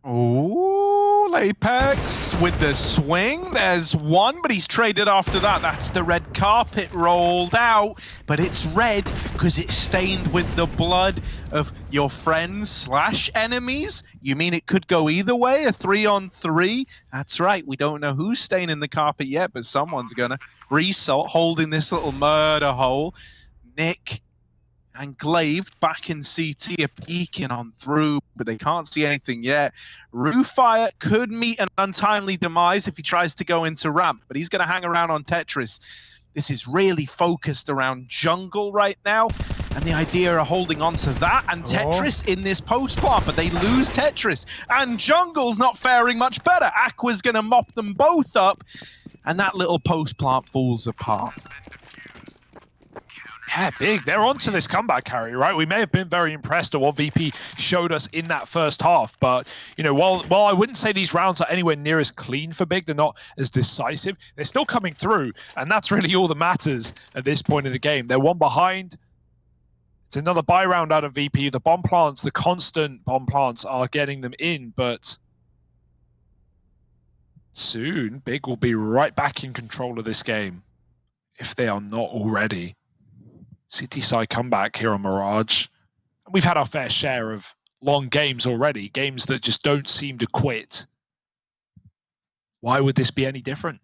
Ooh, Apex with the swing. There's one, but he's traded after that. That's the red carpet rolled out, but it's red because it's stained with the blood of your friends / enemies. You mean it could go either way? A 3-on-3? That's right. We don't know who's staining the carpet yet, but someone's gonna result holding this little murder hole. Nick And Glaive back in CT are peeking on through, but they can't see anything yet. Roofire could meet an untimely demise if he tries to go into ramp, but he's going to hang around on Tetris. This is really focused around jungle right now, and the idea of holding on to that and Tetris in this post plant, but they lose Tetris, and jungle's not faring much better. Aqua's going to mop them both up, and that little post plant falls apart. Yeah, big. They're onto this comeback carry, right? We may have been very impressed at what VP showed us in that first half, but you know, while I wouldn't say these rounds are anywhere near as clean for big, they're not as decisive. They're still coming through, and that's really all that matters at this point in the game. They're one behind. It's another buy round out of VP. The bomb plants, the constant bomb plants, are getting them in, but soon Big will be right back in control of this game, if they are not already. City side comeback here on Mirage. We've had our fair share of long games already, games that just don't seem to quit. Why would this be any different?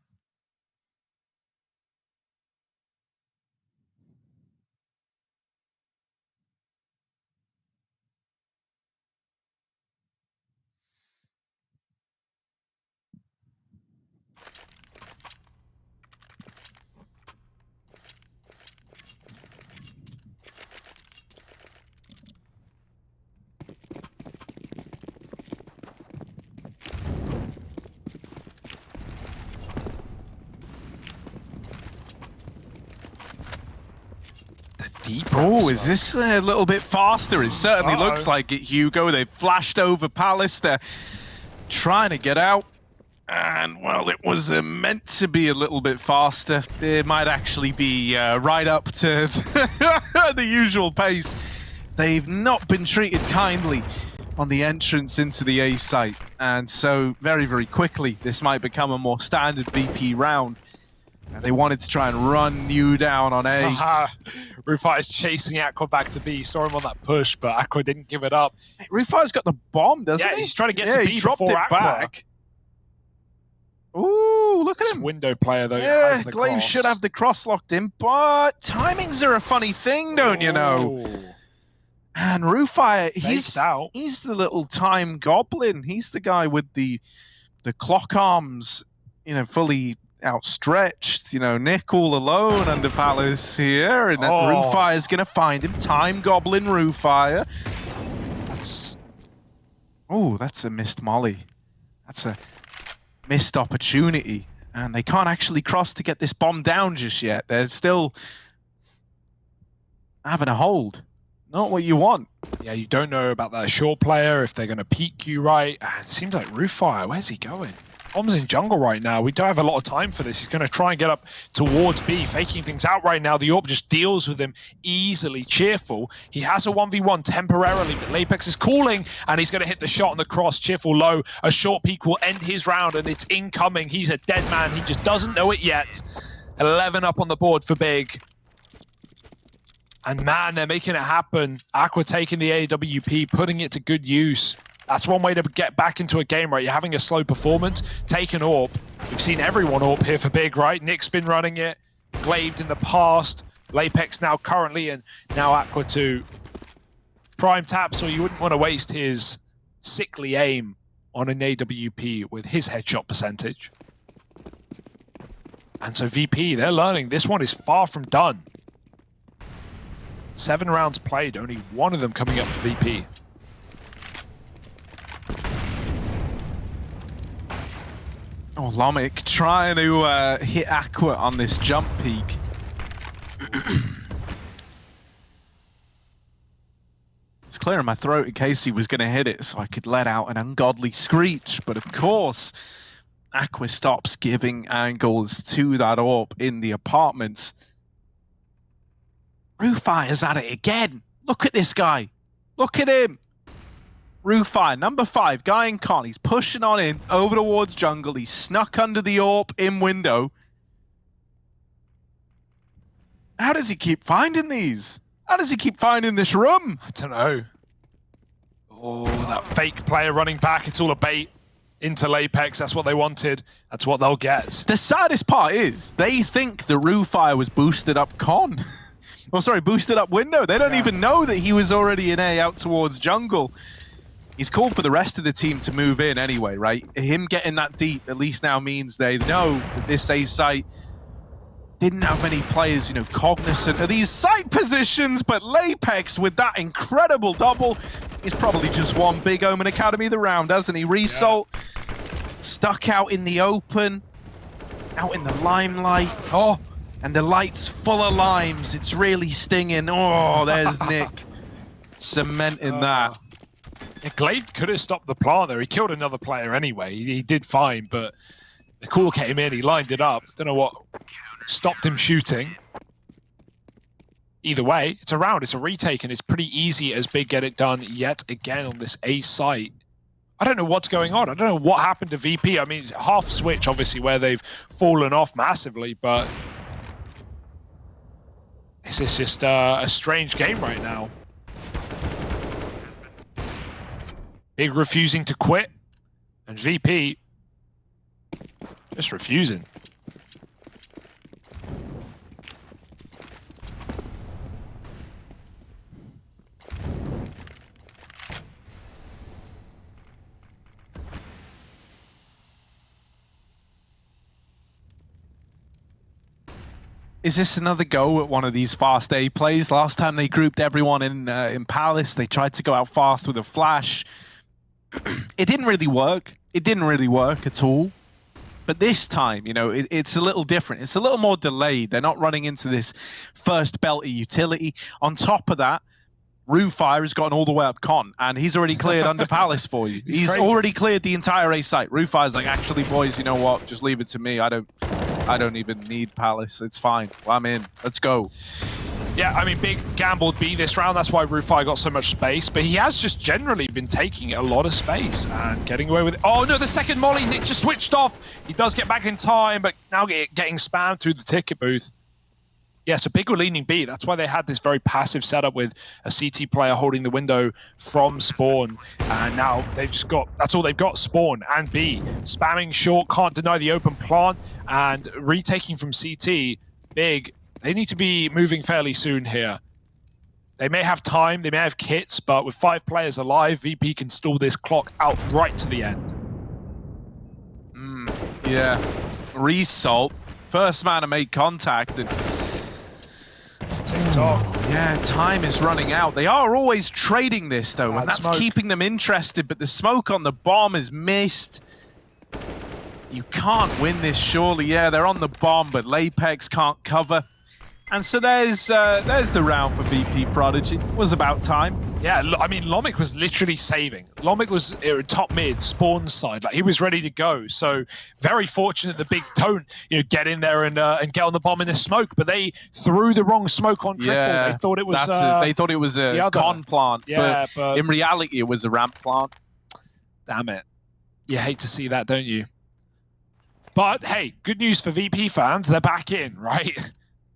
Oh, is this a little bit faster? It certainly looks like it, Hugo. They've flashed over Palace. They're trying to get out. And, well, it was meant to be a little bit faster. It might actually be right up to the usual pace. They've not been treated kindly on the entrance into the A site. And so, very, very quickly, this might become a more standard VP round. And they wanted to try and run New down on A. Rufire's chasing Aqua back to B. Saw him on that push, but Aqua didn't give it up. Hey, Rufire's got the bomb, doesn't he? Yeah, he's trying to get to B he dropped before it Aqua. back. Ooh, look at This him. window player, though, Yeah, has the Glaive cross. should have the cross locked in, but timings are a funny thing, don't you know? And Rufire, he's the little time goblin. He's the guy with the clock arms, you know, fully outstretched. You know, Nick all alone under Palace here, and Rufire's going to find him. Time goblin Rufire. That's a missed molly. That's a missed opportunity, and they can't actually cross to get this bomb down just yet. They're still having a hold. Not what you want. Yeah, you don't know about that short player, if they're going to peek you right. It seems like Rufire, where's he going? Bomb's in jungle right now. We don't have a lot of time for this. He's going to try and get up towards B, faking things out right now. The AWP just deals with him easily. Cheerful. He has a 1v1 temporarily, but Lapex is calling, and he's going to hit the shot on the cross. Cheerful low. A short peek will end his round, and it's incoming. He's a dead man. He just doesn't know it yet. 11 up on the board for Big. And man, they're making it happen. Aqua taking the AWP, putting it to good use. That's one way to get back into a game, right? You're having a slow performance, take an AWP. We've seen everyone AWP here for Big, right? Nick's been running it, Glaved in the past, Lapex now currently, and now Aqua too. Prime tap, so you wouldn't want to waste his sickly aim on an AWP with his headshot percentage. And so VP, they're learning. This one is far from done. 7 rounds played, only one of them coming up for VP. Oh, Lomic trying to hit Aqua on this jump peak. It's clearing my throat in case he was going to hit it so I could let out an ungodly screech. But of course, Aqua stops giving angles to that AWP in the apartments. Rufire's at it again. Look at this guy. Look at him. Rufire, number 5, guy in con. He's pushing on in, over towards jungle. He's snuck under the AWP in window. How does he keep finding these? How does he keep finding this room? I don't know. Oh, that fake player running back. It's all a bait into Lapex. That's what they wanted. That's what they'll get. The saddest part is they think the Rufire was boosted up con. Oh, sorry, boosted up window. They don't even know that he was already in A out towards jungle. He's called for the rest of the team to move in anyway, right? Him getting that deep at least now means they know that this A site didn't have many players, you know, cognizant of these site positions, but Lapex with that incredible double is probably just won Big Omen Academy the round, hasn't he? Result stuck out in the open, out in the limelight. Oh, and the light's full of limes. It's really stinging. Oh, there's Nick cementing that. Yeah, Glaive could have stopped the plant there. He killed another player anyway. He did fine, but the call came in. He lined it up. Don't know what stopped him shooting. Either way, it's a round. It's a retake, and it's pretty easy as Big get it done yet again on this A site. I don't know what's going on. I don't know what happened to VP. I mean, it's half switch, obviously, where they've fallen off massively, but this is just a strange game right now. Big refusing to quit, and VP just refusing. Is this another go at one of these fast A plays? Last time they grouped everyone in Palace, they tried to go out fast with a flash. It didn't really work. It didn't really work at all. But this time, you know, it's a little different. It's a little more delayed. They're not running into this first belt of utility. On top of that, Rufire has gotten all the way up con, and he's already cleared under Palace for you. He's already cleared the entire A site. Rufire's like, actually, boys, you know what? Just leave it to me. I don't even need Palace. It's fine. I'm in. Let's go. Yeah, I mean, Big gambled B this round. That's why Rufire got so much space. But he has just generally been taking a lot of space and getting away with it. Oh, no, the second molly. Nick just switched off. He does get back in time, but now getting spammed through the ticket booth. Yeah, so Big were leaning B. That's why they had this very passive setup with a CT player holding the window from spawn. And now they've just got, that's all they've got, spawn and B. Spamming short, can't deny the open plant, and retaking from CT. Big, they need to be moving fairly soon here. They may have time, they may have kits, but with 5 players alive, VP can stall this clock out right to the end. Yeah. Result. First man to make contact. And yeah, time is running out. They are always trading this, though, and that's keeping them interested, but the smoke on the bomb is missed. You can't win this, surely. Yeah, they're on the bomb, but Lapex can't cover. And so there's the round for VP.Prodigy. It was about time. Yeah, I mean, Lomik was literally saving. Lomik was top mid, spawn side, like he was ready to go. So very fortunate the Big don't, you know, get in there and get on the bomb in the smoke. But they threw the wrong smoke on triple. Yeah, they thought it was. They thought it was a con plant. Yeah, but in reality, it was a ramp plant. Damn it! You hate to see that, don't you? But hey, good news for VP fans. They're back in, right?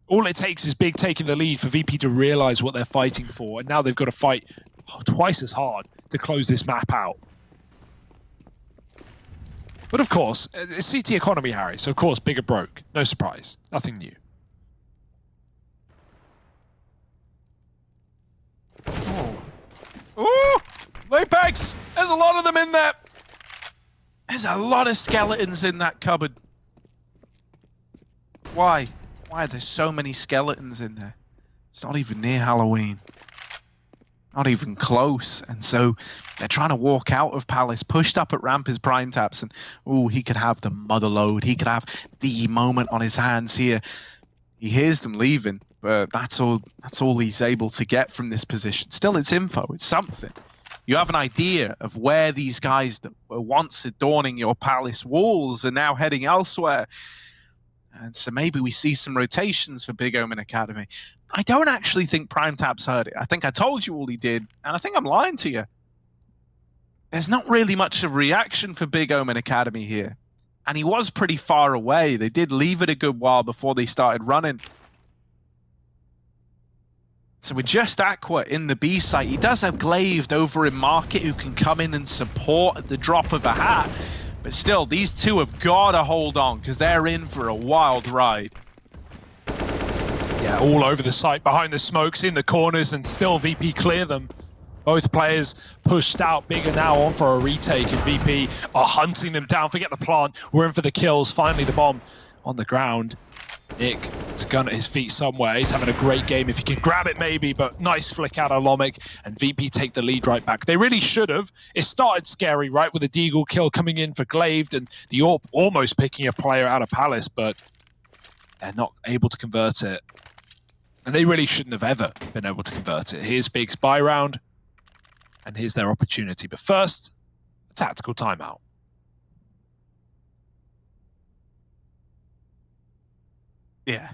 All it takes is Big taking the lead for VP to realize what they're fighting for, and now they've got to fight twice as hard to close this map out. But of course, it's CT economy, Harry, so of course Big are broke. No surprise. Nothing new. Ooh! Lapex! There's a lot of them in there! There's a lot of skeletons in that cupboard. Why? Why are there so many skeletons in there? It's not even near Halloween. Not even close. And so they're trying to walk out of Palace, pushed up at ramp as Prime taps, and ooh, he could have the mother load. He could have the moment on his hands here. He hears them leaving, but that's all he's able to get from this position. Still, it's info. It's something. You have an idea of where these guys that were once adorning your Palace walls are now heading elsewhere. And so maybe we see some rotations for Big Omen Academy. I don't actually think Prime Tap's heard it. I think I told you all he did, and I think I'm lying to you. There's not really much of a reaction for Big Omen Academy here. And he was pretty far away. They did leave it a good while before they started running. So with just Aqua in the B site, he does have Glaive over in Market who can come in and support at the drop of a hat. But still, these two have got to hold on because they're in for a wild ride. Yeah, Yeah, all over the site, behind the smokes, in the corners, and still VP clear them. Both players pushed out. Big are now on for a retake, and VP are hunting them down. Forget the plant. We're in for the kills. Finally, the bomb on the ground. Nick has a gun at his feet somewhere. He's having a great game if he can grab it, maybe, but nice flick out of Lomic, and VP take the lead right back. They really should have. It started scary, right, with a Deagle kill coming in for Glaved, and the AWP almost picking a player out of Palace, but they're not able to convert it. And they really shouldn't have ever been able to convert it. Here's Big's buy round. And here's their opportunity. But first, a tactical timeout. Yeah.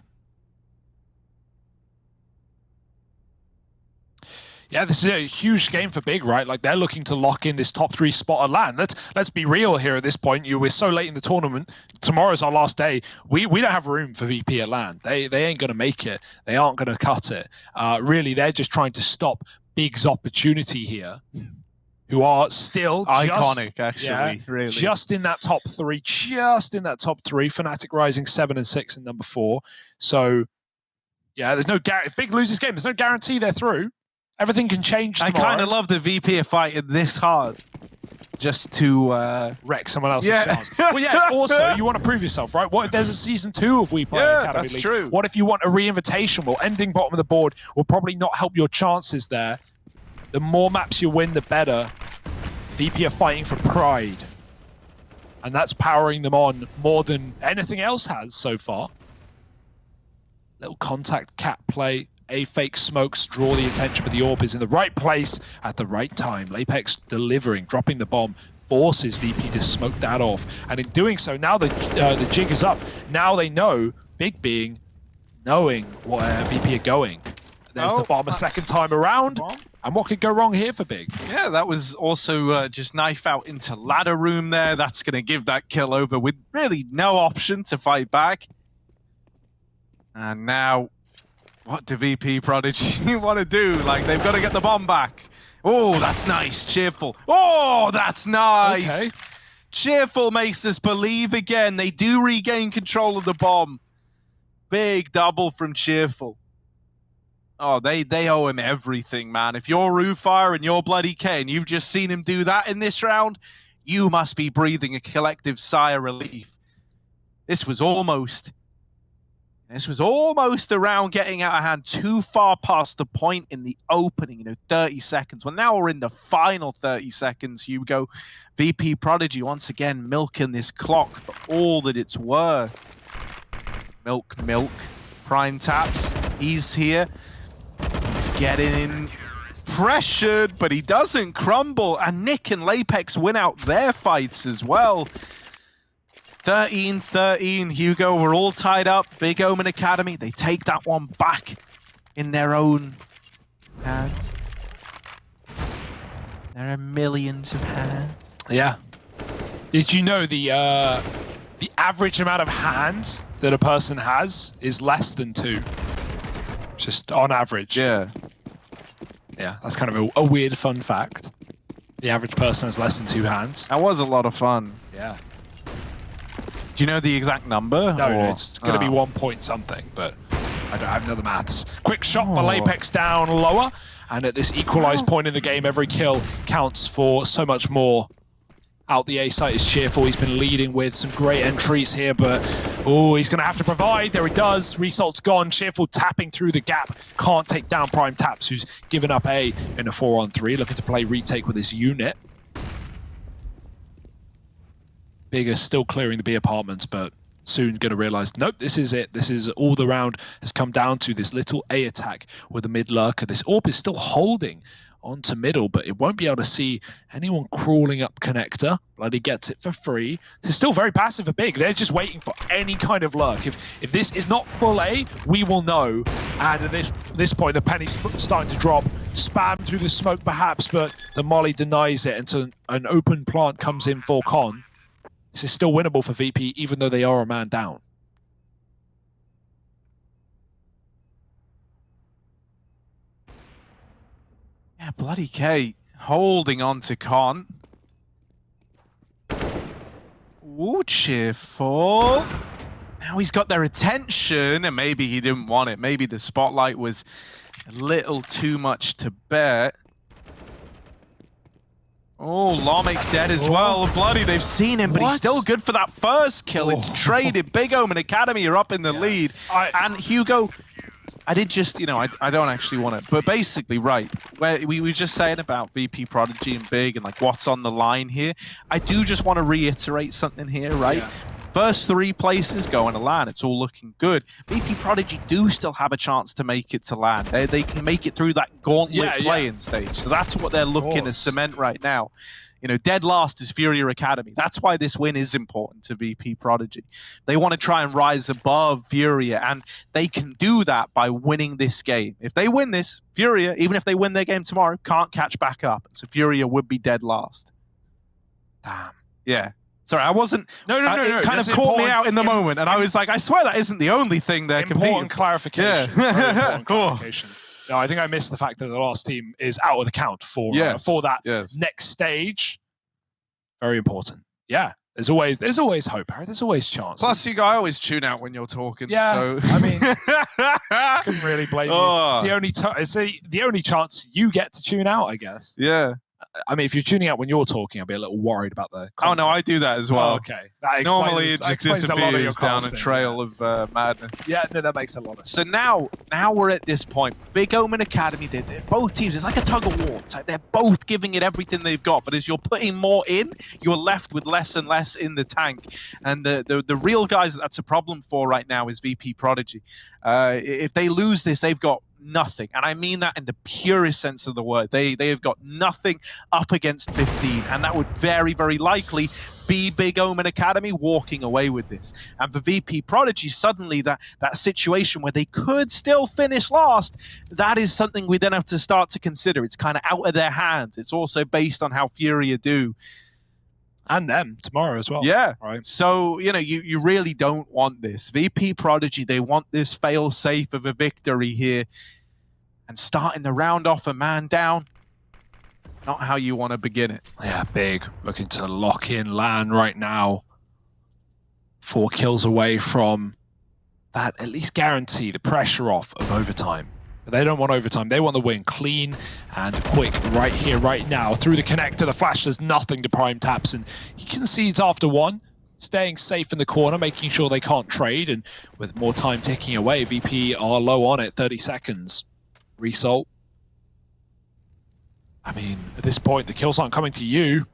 Yeah, this is a huge game for Big, right? Like, they're looking to lock in this top 3 spot at LAN. Let's be real here at this point. We're so late in the tournament. Tomorrow's our last day. We don't have room for VP at LAN. They ain't going to make it. They aren't going to cut it. Really, they're just trying to stop Big's opportunity here, who are still iconic, actually, really. Just in that top 3, Fnatic Rising 7 and 6 and number 4. So, yeah, there's no Big loses game. There's no guarantee they're through. Everything can change tomorrow. I kind of love the VP are fighting this hard just to wreck someone else's chance. Well, yeah, also, you want to prove yourself, right? What if there's a season 2 of WePlay Academy League? That's true. What if you want a re-invitation? Well, ending bottom of the board will probably not help your chances there. The more maps you win, the better. VP are fighting for pride. And that's powering them on more than anything else has so far. Little contact cat play. A fake smokes draw the attention, but the AWP is in the right place at the right time. Lapex delivering, dropping the bomb, forces VP to smoke that off. And in doing so, now the jig is up. Now they know, Big being, knowing where VP are going. There's the bomb a second time around. And what could go wrong here for Big? Yeah, that was also just knife out into ladder room there. That's going to give that kill over with really no option to fight back. And now, what do VP.Prodigy want to do? Like, they've got to get the bomb back. Oh, that's nice. Cheerful. Oh, that's nice. Okay. Cheerful makes us believe again. They do regain control of the bomb. Big double from Cheerful. Oh, they owe him everything, man. If you're Roofire and you're Bloody K and you've just seen him do that in this round, you must be breathing a collective sigh of relief. This was almost around getting out of hand, too far past the point in the opening, 30 seconds. Well, now we're in the final 30 seconds, Hugo. VP.Prodigy once again milking this clock for all that it's worth. Milk. Prime taps. He's here. He's getting in. Pressured, but he doesn't crumble. And Nick and Lapex win out their fights as well. 13-13, Hugo, we're all tied up. Big Omen Academy, they take that one back in their own hands. There are millions of hands. Yeah. Did you know the average amount of hands that a person has is less than 2? Just on average. Yeah. Yeah, that's kind of a weird fun fact. The average person has less than 2 hands. That was a lot of fun. Yeah. Do you know the exact number? No, it's going to be 1 point something, but I don't know the maths. Quick shot for Lapex down lower, and at this equalized point in the game, every kill counts for so much more. Out the A site is Cheerful. He's been leading with some great entries here, but he's going to have to provide. There he does. Result's gone. Cheerful tapping through the gap. Can't take down Prime Taps, who's given up A in a 4-on-3, looking to play retake with his unit. Bigger still clearing the B apartments, but soon going to realize, nope, this is it. This is all the round has come down to this little A attack with a mid lurker. This AWP is still holding onto middle, but it won't be able to see anyone crawling up connector. Bloody gets it for free. This is still very passive for Big. They're just waiting for any kind of lurk. If this is not full A, we will know. And at this point, the penny's starting to drop. Spam through the smoke perhaps, but the molly denies it until an open plant comes in for Con. This is still winnable for VP, even though they are a man down. Yeah, Bloody K holding on to Con. Ooh, Cheerful. Now he's got their attention, and maybe he didn't want it. Maybe the spotlight was a little too much to bear. Oh, Lomic's dead as well. Bloody, they've seen him, but he's still good for that first kill. It's traded. Big Omen Academy are up in the lead. And Hugo, I did just, you know, I don't actually want it, but basically, right, where we were just saying about VP.Prodigy and Big and like what's on the line here. I do just want to reiterate something here, right? Yeah. First 3 places going to LAN, it's all looking good. VP.Prodigy do still have a chance to make it to LAN. They can make it through that gauntlet playing stage. So that's what they're looking to cement right now. You know, dead last is FURIA Academy. That's why this win is important to VP.Prodigy. They want to try and rise above FURIA, and they can do that by winning this game. If they win this, FURIA, even if they win their game tomorrow, can't catch back up. So FURIA would be dead last. Damn. Yeah. Sorry, I wasn't. No. It kind of caught me out in the moment, and I was like, I swear that isn't the only thing they're competing. Important clarification. Yeah. Very important clarification. No, I think I missed the fact that the last team is out of the count for that next stage. Very important. Yeah, there's always hope, Harry. There's always chance. Plus, I always tune out when you're talking. Yeah, so. I mean, couldn't really blame you. It's the only chance you get to tune out, I guess. Yeah. I mean, if you're tuning out when you're talking, I'd be a little worried about the content. Oh, no, I do that as well. Oh, okay. Normally, it just disappears down a trail of madness. Yeah, no, that makes a lot of sense. So now we're at this point. Big Omen Academy, they're both teams, it's like a tug of war. It's like they're both giving it everything they've got, but as you're putting more in, you're left with less and less in the tank. And the real guys that's a problem for right now is VP.Prodigy. If they lose this, they've got nothing, and I mean that in the purest sense of the word. They have got nothing up against 15, and that would very, very likely be Big Omen Academy walking away with this. And for VP.Prodigy, suddenly that situation where they could still finish last, that is something we then have to start to consider. It's kind of out of their hands. It's also based on how FURIA do. And them tomorrow as well. Yeah. Right. So, you know, you really don't want this. VP.Prodigy, they want this fail-safe of a victory here. And starting the round off a man down, not how you want to begin it. Yeah, Big looking to lock in LAN right now. 4 kills away from that, at least guarantee the pressure off of overtime. They don't want overtime. They want the win clean and quick right here, right now. Through the connector, the flash does nothing to Prime taps, and he concedes after 1, staying safe in the corner, making sure they can't trade, and with more time ticking away, VP are low on it, 30 seconds. Result. I mean, at this point, the kills aren't coming to you.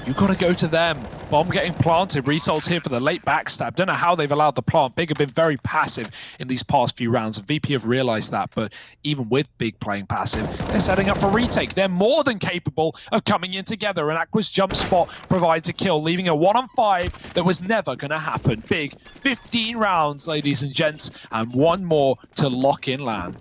You've got to go to them. Bomb getting planted. Results here for the late backstab. Don't know how they've allowed the plant. Big have been very passive in these past few rounds. And VP have realized that. But even with Big playing passive, they're setting up for retake. They're more than capable of coming in together. And Aqua's jump spot provides a kill, leaving a 1-on-5 that was never going to happen. Big 15 rounds, ladies and gents, and 1 more to lock in LAN.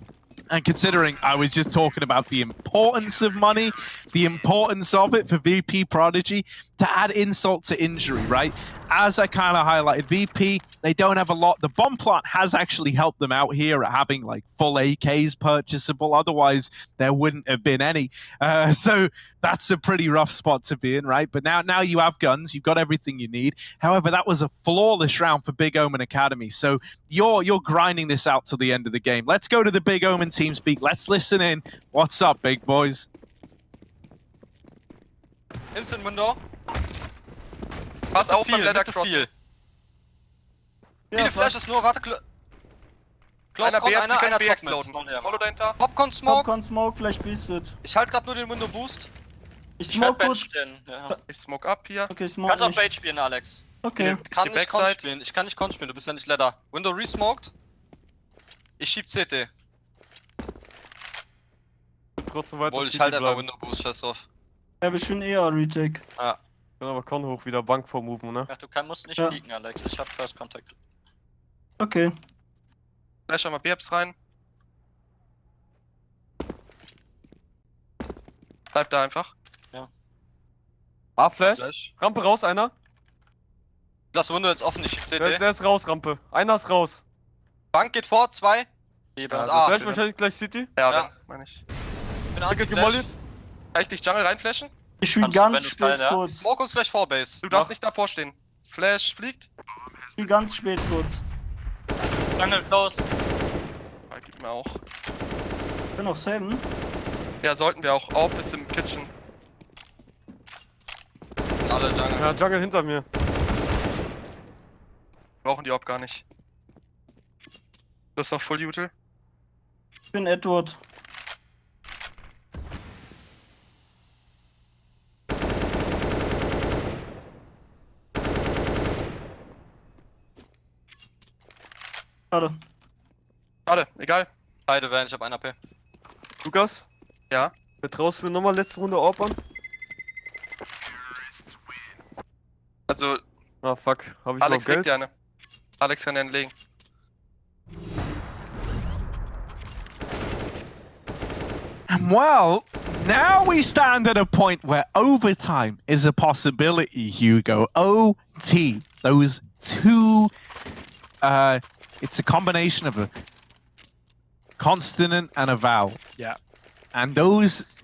And considering I was just talking about the importance of money, the importance of it for VP.Prodigy, to add insult to injury, right? As I kind of highlighted, VP, they don't have a lot. The bomb plant has actually helped them out here at having like full AKs purchasable. Otherwise, there wouldn't have been any. So that's a pretty rough spot to be in, right? But now you have guns. You've got everything you need. However, that was a flawless round for Big Omen Academy. So you're grinding this out till the end of the game. Let's go to the Big Omen team speak. Let's listen in. What's up, big boys? Instant Window. Pass auf beim Ladder Viel. Crossing. Viele Flashes nur, warte. Close Einer Con, B, einer einer Top exploden. mit. Follow dahinter. Popcorn Smoke. Popcorn Smoke, Flash Beasted. Ich halte gerade nur den Window Boost. Ich smoke kurz. Ich smoke ab hier. Okay, smoke Kannst auf nicht. Bait spielen, Alex. Okay. Kann Die nicht Con Backside. spielen. Ich kann nicht Con spielen, du bist ja nicht Ladder. Window resmoked. Ich schieb CT. Trotzdem weiter. Obwohl, ich halte einfach Window Boost, scheiß drauf. Ja, wir spielen eher Retake. Ja. Können aber Con hoch wieder Bank vormoven, ne? Ach, du musst nicht peeken, Alex. Ich hab First Contact. Okay. Flash einmal B-Ups rein. Bleib da einfach. A-Flash. Flash. Rampe raus, einer. Lass Window jetzt offen, ich schieb CT. Der ist raus, Rampe. Einer ist raus. Bank geht vor, 2. Lieber. A. Flash wahrscheinlich gleich City. Ja. Meine ich. Bin Ticket Anti-Flash. gemollet. Kann ich dich Jungle reinflashen? Ich spiele Kannst du, wenn ganz du spät Teil, ja? kurz. Smoke uns gleich vor Base. Du darfst nicht davor stehen. Flash fliegt. Spiel ganz spät kurz. Jungle close. Ah, gib mir auch. Ich bin noch saven. Ja, sollten wir auch. Auch bis im Kitchen. Alle Jungle. Ja, Jungle hinter mir. Brauchen die auch gar nicht. Du bist noch Full Util? Ich bin Edward. Schade. Schade, egal. Beide werden, ich hab 1 AP. Lukas? Ja? Vertraust du mir nochmal letzte Runde Orban? Also, Ah, fuck. Hab ich Alex noch legt Geld? gerne. Alex kann gerne legen. And well, now we stand at a point where overtime is a possibility, Hugo. OT. Those two, it's a combination of a consonant and a vowel. Yeah. And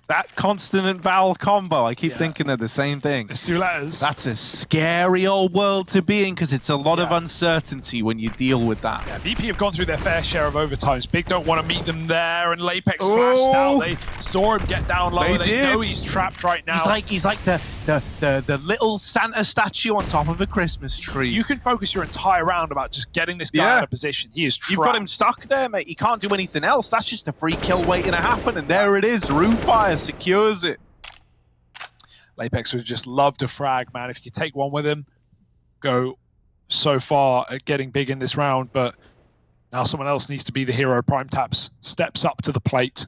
that consonant vowel combo, I keep thinking they're the same thing. It's 2 letters. That's a scary old world to be in because it's a lot of uncertainty when you deal with that. Yeah, VP have gone through their fair share of overtimes. Big don't want to meet them there, and Lapex Oh. flashed out. They saw him get down low. They They did. know he's trapped right now. He's like the little Santa statue on top of a Christmas tree. You can focus your entire round about just getting this guy out of position. He is trapped. You've got him stuck there, mate. He can't do anything else. That's just a free kill waiting to happen, and there it is. Roofire secures it. Lapex would just love to frag, man. If you take one with him, go so far at getting big in this round, but now someone else needs to be the hero. Prime Taps steps up to the plate.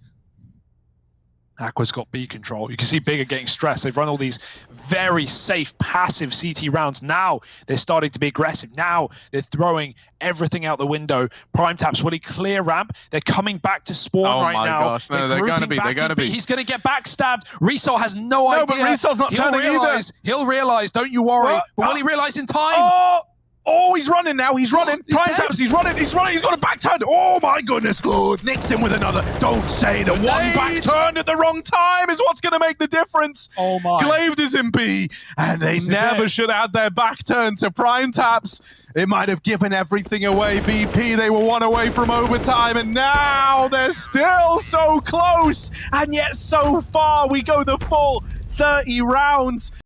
Aqua's got B control. You can see Big are getting stressed. They've run all these very safe, passive CT rounds. Now they're starting to be aggressive. Now they're throwing everything out the window. Prime Taps, will he clear ramp? They're coming back to spawn right now. Gosh. No, they're going to be. They're going to be. He's going to get backstabbed. Resol has no idea. No, but Resol's not turning either. He'll realize, don't you worry. What? But will he realize in time? Oh, he's running now. He's running. He's Prime dead. Taps, he's running. He's running. He's got a back turn. Oh, my goodness. Good. Nicks him with another. Don't say the one back turn at the wrong time is what's going to make the difference. Oh, my. Glaved is in B, and they never should have had their back turn to Prime Taps. It might have given everything away. VP, they were 1 away from overtime, and now they're still so close, and yet so far. We go the full 30 rounds.